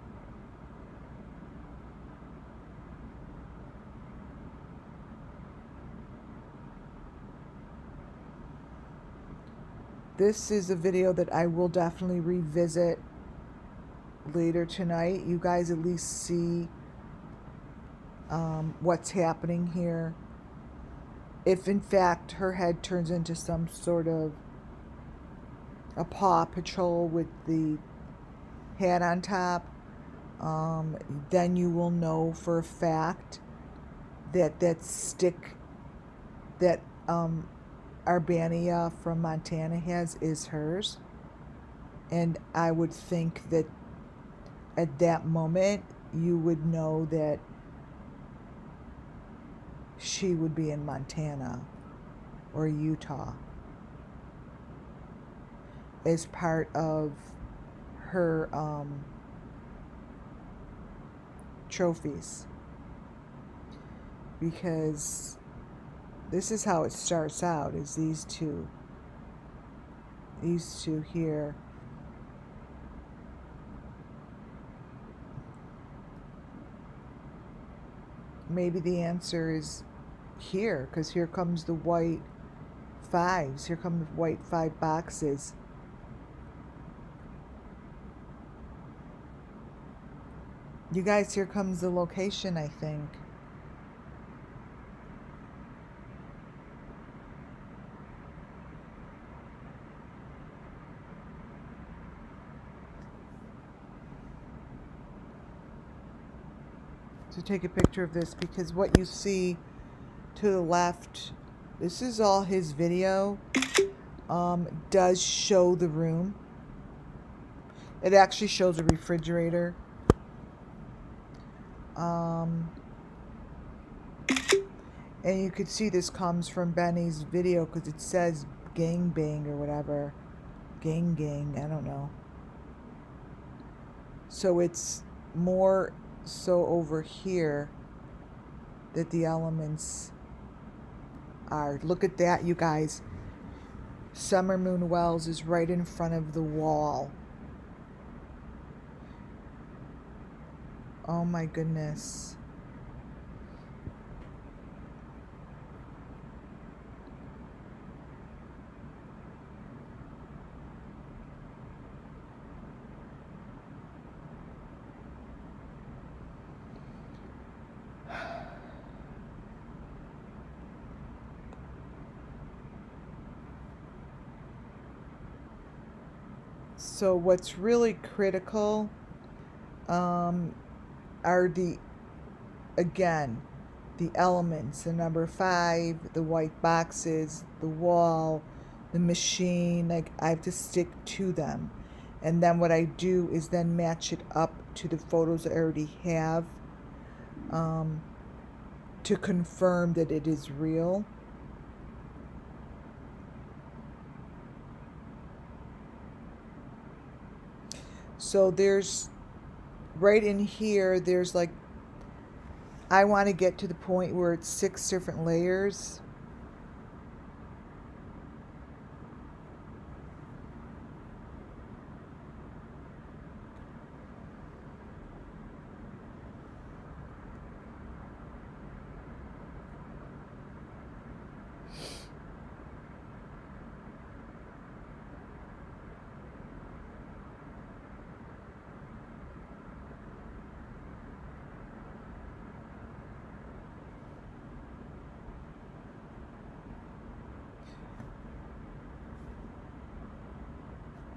This is a video that I will definitely revisit later tonight. You guys at least see what's happening here. if in fact her head turns into some sort of a Paw Patrol with the hat on top, then you will know for a fact that that stick that Arbania from Montana has is hers. And I would think that at that moment you would know that she would be in Montana or Utah as part of her trophies, because this is how it starts out, is these two here. Maybe the answer is here, because here comes the white fives. Here come the white 5 boxes. You guys, here comes the location, I think. So take a picture of this, because what you see to the left, this is all his video, does show the room. It actually shows a refrigerator. And you could see this comes from Benny's video, because it says gang bang or whatever. Gang, I don't know. So it's more so over here that the elements are. Look at that, you guys. Summer Moon Wells is right in front of the wall. Oh my goodness. So what's really critical are the elements, the number 5, the white boxes, the wall, the machine. Like, I have to stick to them. And then what I do is then match it up to the photos I already have, to confirm that it is real. So there's, right in here, there's like, I want to get to the point where it's 6 different layers.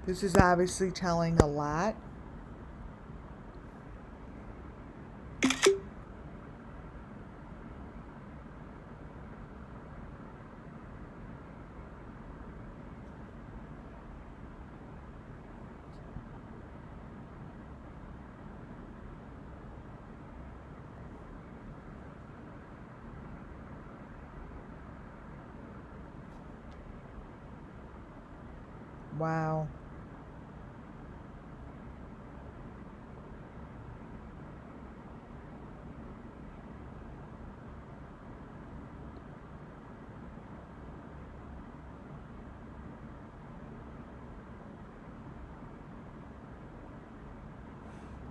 This is obviously telling a lot. Wow.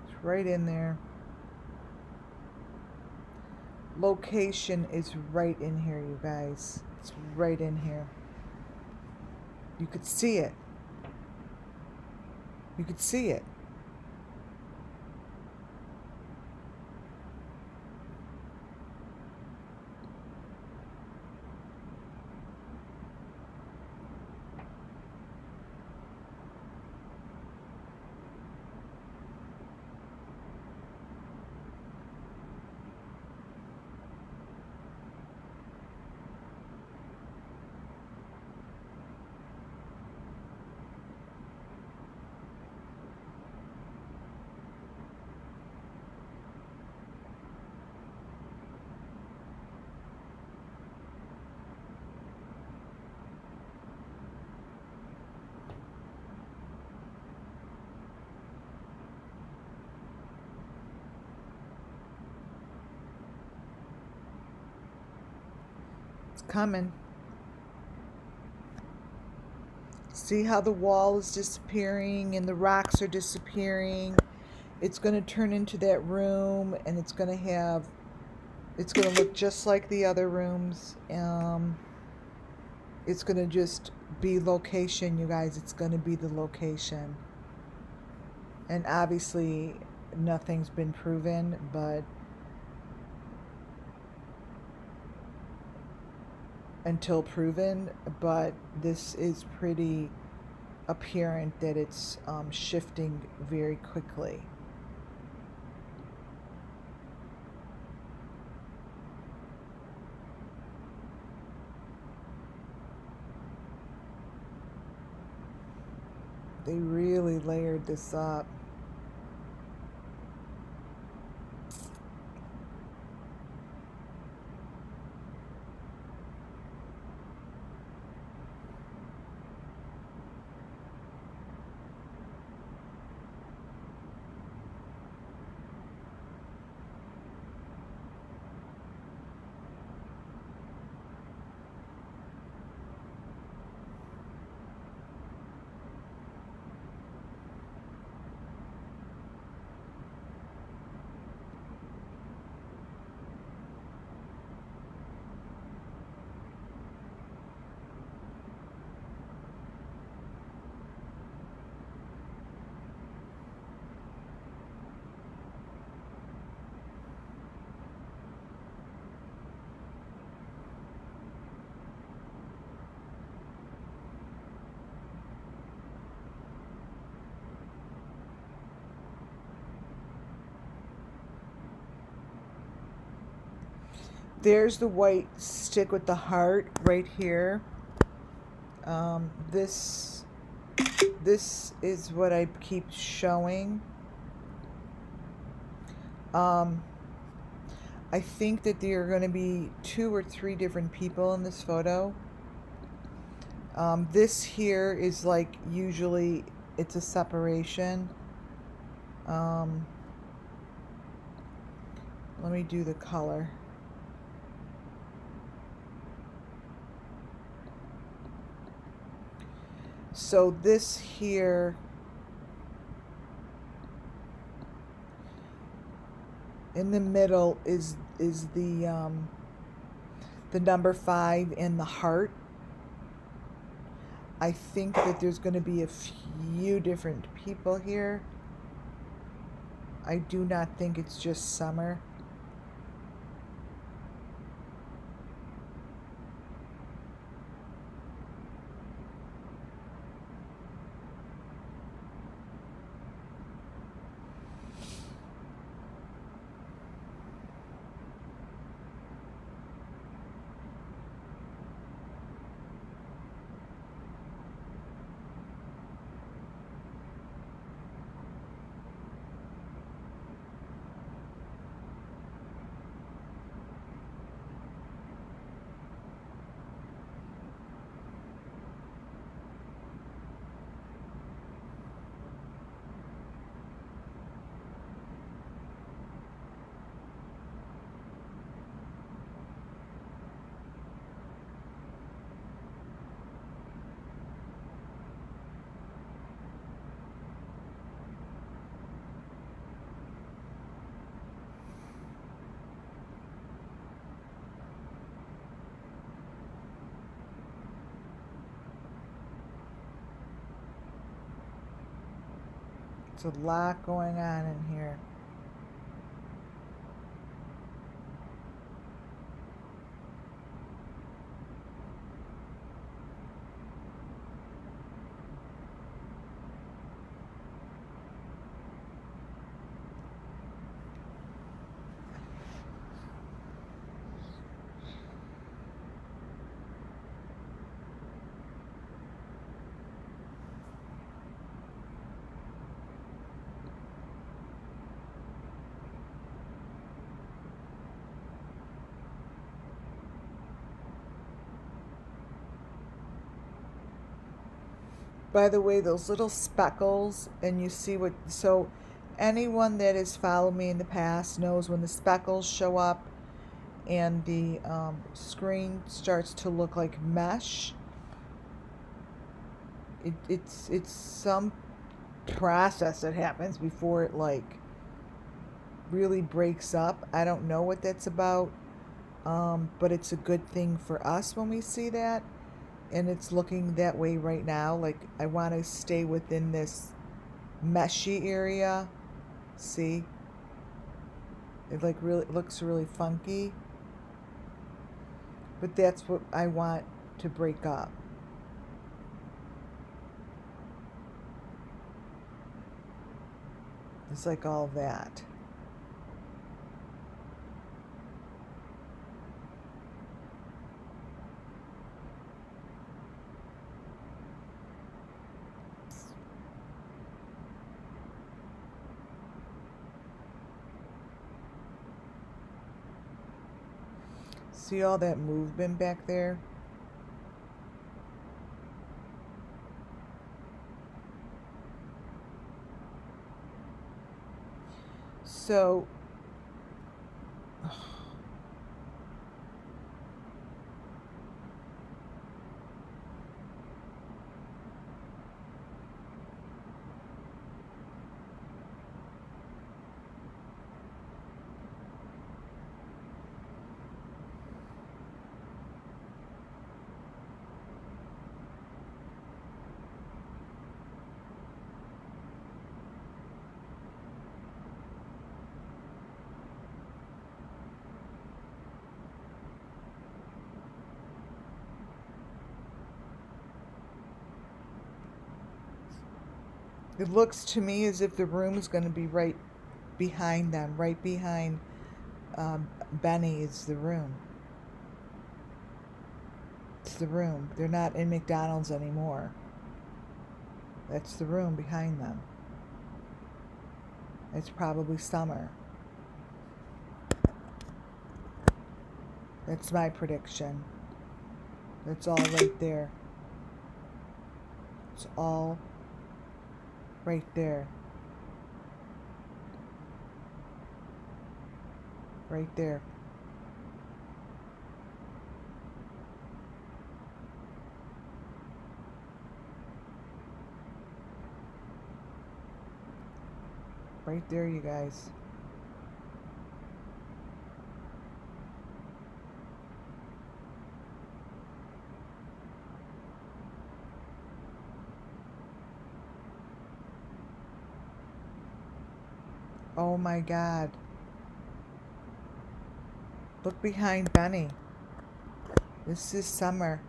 It's right in there. Location is right in here, you guys. It's right in here. You could see it. You could see it. It's coming. See how the wall is disappearing and the rocks are disappearing? It's going to turn into that room, and it's going to look just like the other rooms. It's going to just be location, you guys. It's going to be the location. And obviously, nothing's been proven, but until proven, but this is pretty apparent that it's shifting very quickly. They really layered this up. There's the white stick with the heart right here. This is what I keep showing. I think that there are going to be 2 or 3 different people in this photo. This here is like, usually it's a separation. Let me do the color. So this here in the middle is the number 5 and the heart. I think that there's going to be a few different people here. I do not think it's just Summer. There's a lot going on in here. By the way, those little speckles, and you see what, so anyone that has followed me in the past knows when the speckles show up and the screen starts to look like mesh. It's some process that happens before it like really breaks up. I don't know what that's about, but it's a good thing for us when we see that, and it's looking that way right now. Like I want to stay within this meshy area. See, it like really looks really funky, but that's what I want to break up. It's like all that. See all that movement back there? So it looks to me as if the room is going to be right behind them, right behind Benny is the room. It's the room. They're not in McDonald's anymore. That's the room behind them. It's probably summer. That's my prediction. That's all right there. It's all right there. Right there. Right there, you guys. Oh my God. Look behind Benny. This is summer.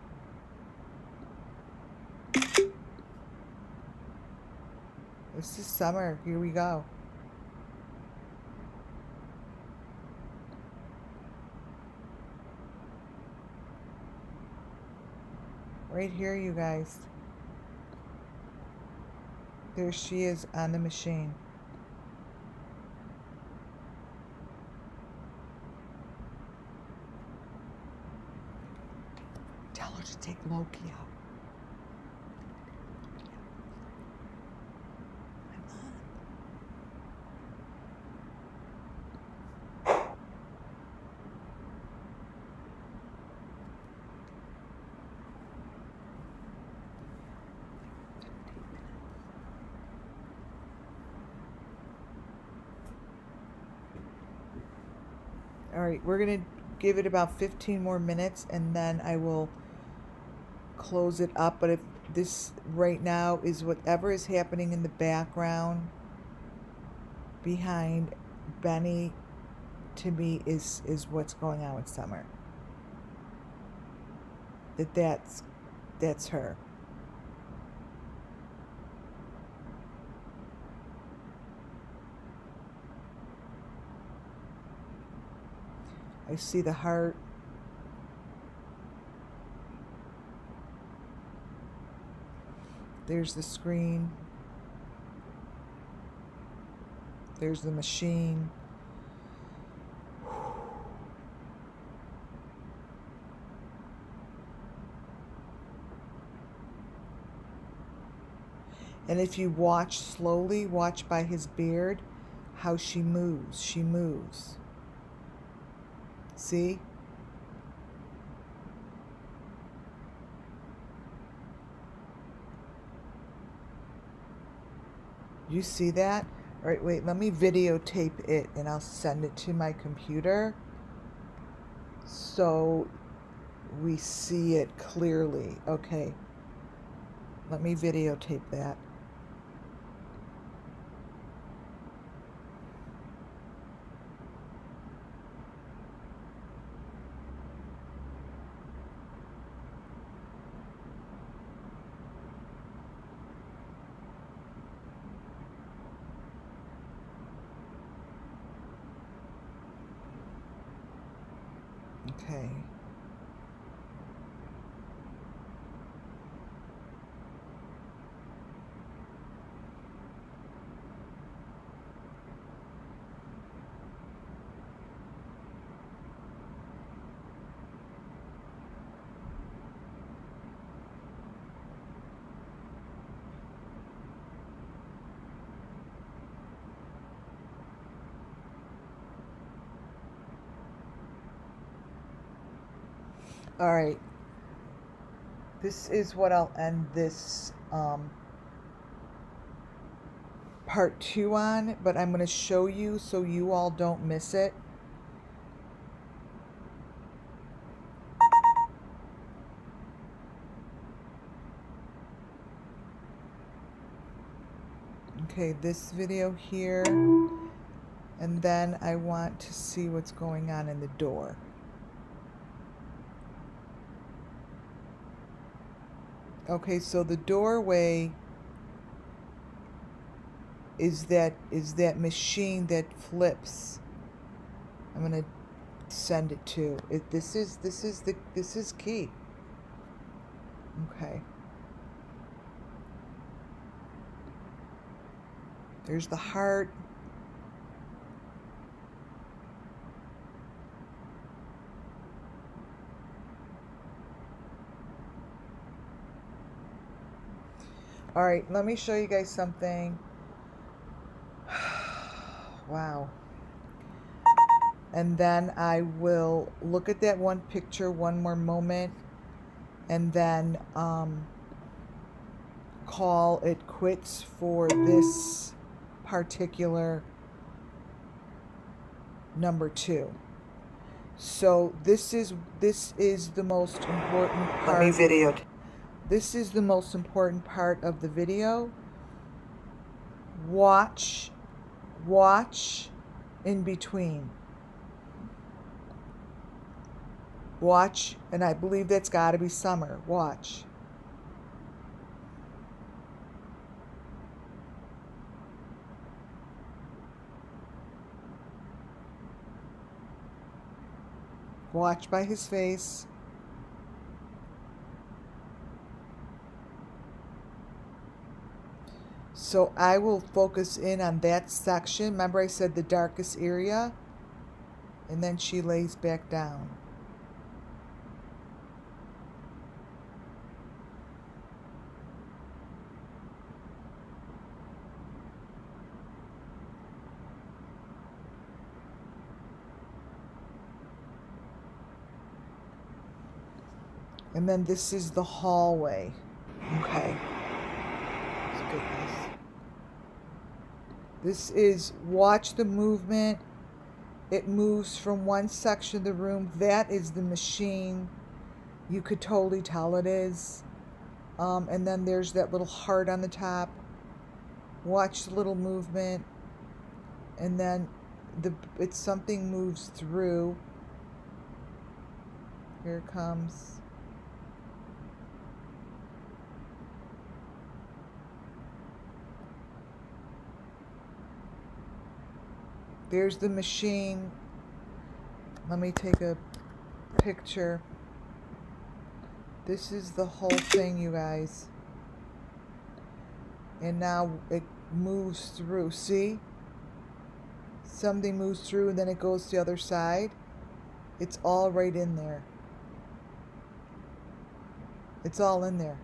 This is summer. Here we go. Right here, you guys. There she is on the machine. Tell her to take Loki out. All right, we're going to give it about 15 more minutes and then I will close it up. But if this right now is whatever is happening in the background behind Benny, to me is what's going on with Summer. That's her. I see the heart. There's the screen. There's the machine. And if you watch slowly, watch by his beard, how she moves. She moves. See? You see that? All right, wait, let me videotape it and I'll send it to my computer so we see it clearly. Okay. Let me videotape that. Okay. All right. This is what I'll end this part 2 on, but I'm going to show you so you all don't miss it. Okay, this video here, and then I want to see what's going on in the door. Okay, so the doorway is that machine that flips. I'm gonna send it to it. This is key. Okay. There's the heart. All right, let me show you guys something. Wow. And then I will look at that one picture one more moment and then call it quits for this particular number 2. So this is the most important part. Let me video. This is the most important part of the video. Watch in between. Watch, and I believe that's got to be summer. Watch. Watch by his face. So I will focus in on that section. Remember I said the darkest area? And then she lays back down. And then this is the hallway. Okay. Let's get this. This is, watch the movement. It moves from one section of the room. That is the machine. You could totally tell it is. And then there's that little heart on the top. Watch the little movement. And then it's something moves through. Here it comes. There's the machine. Let me take a picture. This is the whole thing, you guys. And now it moves through. See? Something moves through and then it goes to the other side. It's all right in there. It's all in there.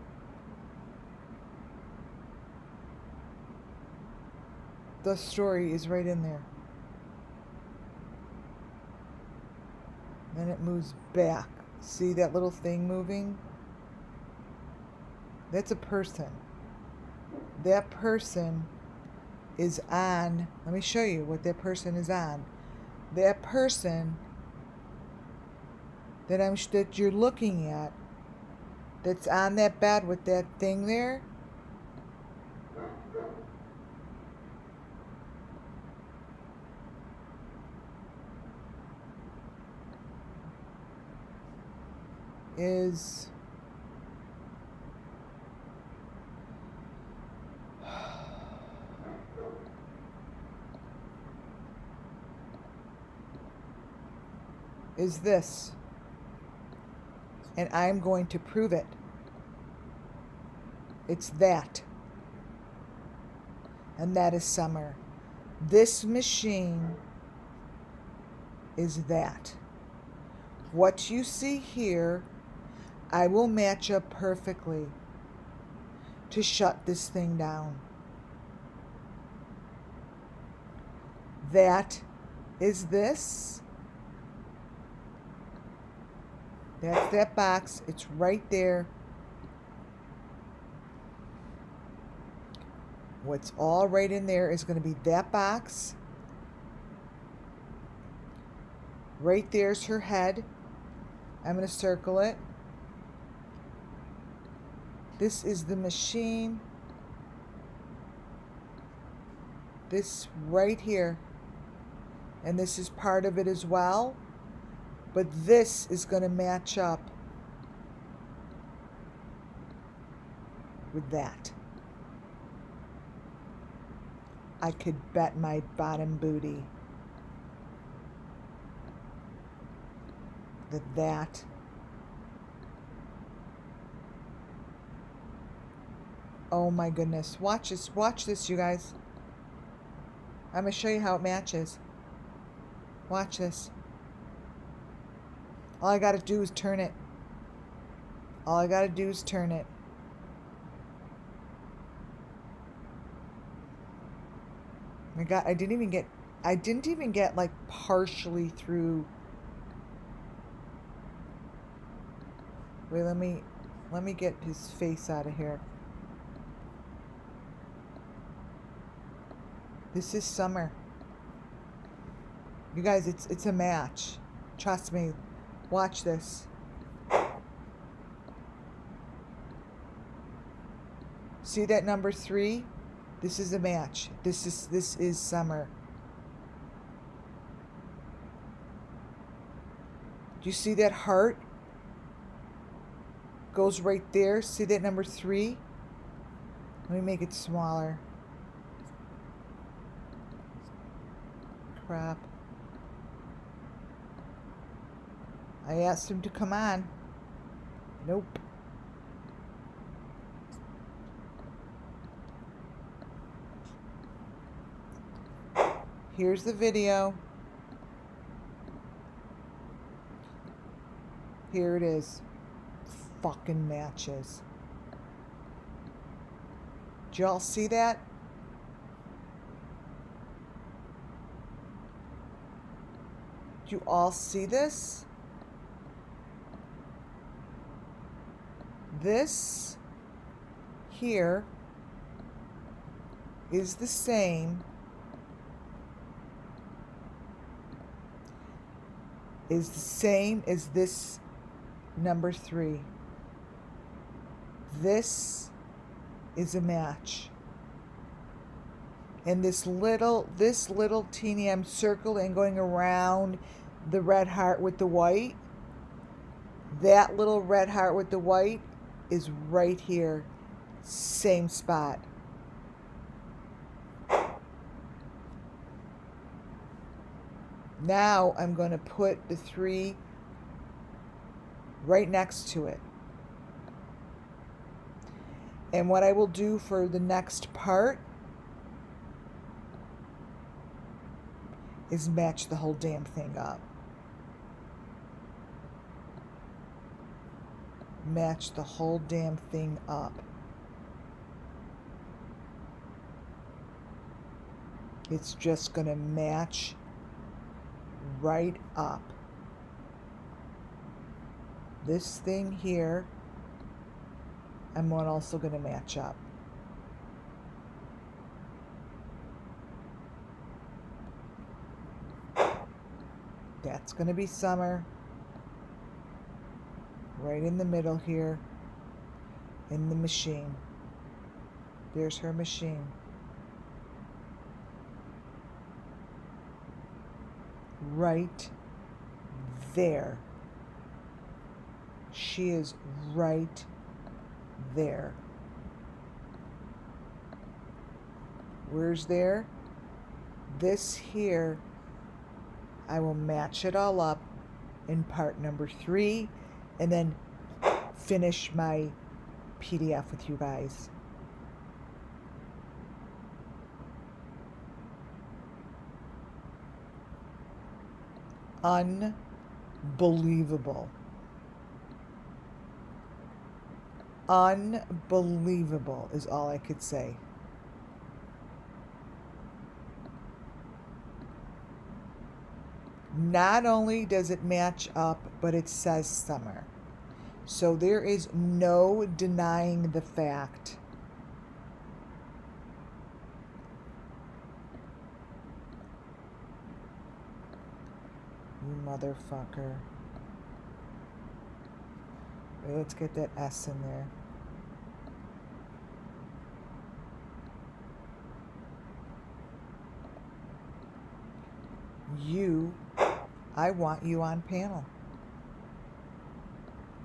The story is right in there. Then it moves back. See that little thing moving? That's a person. That person is on. Let me show you what that person is on. That person that you're looking at, that's on that bed with that thing there, is this. And I'm going to prove it. It's that. And that is summer. This machine is that. What you see here, I will match up perfectly to shut this thing down. That is this. That's that box. It's right there. What's all right in there is going to be that box. Right there's her head. I'm going to circle it. This is the machine. This right here. And this is part of it as well. But this is going to match up with that. I could bet my bottom booty that oh my goodness. Watch this, you guys. I'm going to show you how it matches. Watch this. All I got to do is turn it. All I got to do is turn it. I didn't even get like partially through. Wait, let me get his face out of here. This is summer. You guys, it's a match. Trust me. Watch this. See that number 3? This is a match. This is summer. Do you see that heart? Goes right there. See that number 3? Let me make it smaller. Crap. I asked him to come on. Nope. Here's the video. Here it is. Fucking matches. Did y'all see that? Do you all see this? This here is the same as this number 3. This is a match. And this little teeny, I'm circling going around the red heart with the white. That little red heart with the white is right here. Same spot. Now I'm going to put the 3 right next to it. And what I will do for the next part is match the whole damn thing up. Match the whole damn thing up. It's just going to match right up. This thing here, I'm also going to match up. That's going to be Summer. Right in the middle here. In the machine. There's her machine. Right there. She is right there. Where's there? This here, I will match it all up in part number 3 and then finish my PDF with you guys. Unbelievable. Unbelievable is all I could say. Not only does it match up, but it says Summer. So there is no denying the fact. You motherfucker. Wait, let's get that S in there. I want you on panel.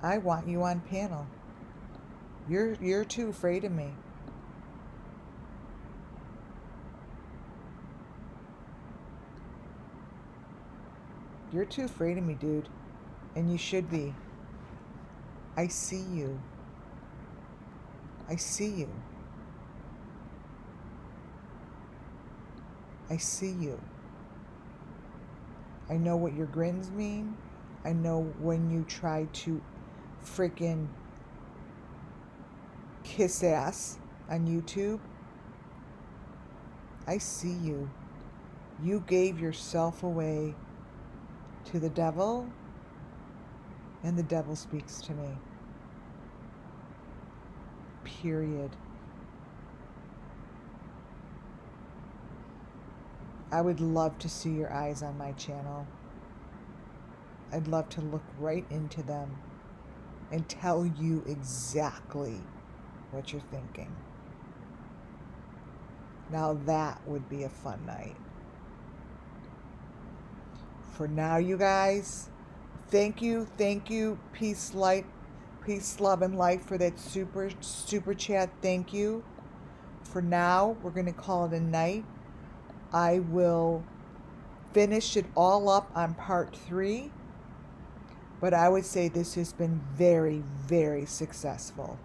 I want you on panel. You're too afraid of me. You're too afraid of me, dude. And you should be. I see you. I see you. I see you. I know what your grins mean. I know when you try to freaking kiss ass on YouTube. I see you. You gave yourself away to the devil, and the devil speaks to me. Period. I would love to see your eyes on my channel. I'd love to look right into them and tell you exactly what you're thinking. Now that would be a fun night. For now, you guys, thank you. Peace, light, peace, love, and light for that super chat. Thank you. For now, we're going to call it a night. I will finish it all up on part 3. But I would say this has been very, very successful.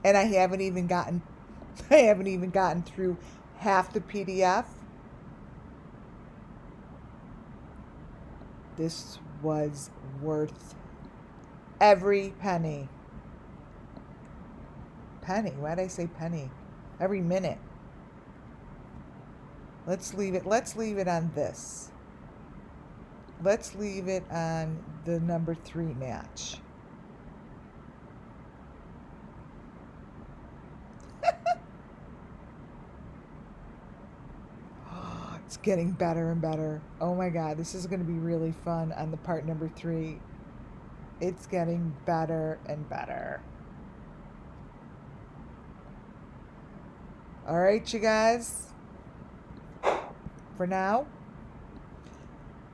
And I haven't even gotten through half the PDF. This was worth every penny. Penny? Why did I say penny? Every minute. Let's leave it on this. Let's leave it on the number 3 match. It's getting better and better. Oh my God, this is going to be really fun on the part number 3. It's getting better and better. All right, you guys. For now,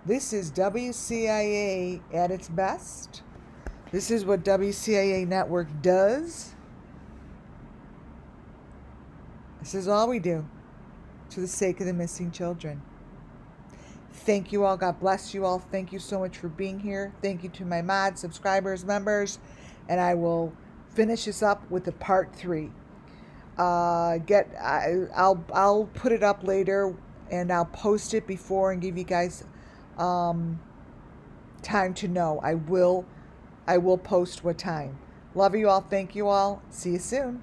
this is WCIA at its best. This is what WCIA Network does. This is all we do to the sake of the missing children. Thank you all. God bless you all. Thank you so much for being here. Thank you to my mods, subscribers, members. And I will finish this up with the part 3. I'll put it up later, and I'll post it before and give you guys time to know. I will post what time. Love you all. Thank you all. See you soon.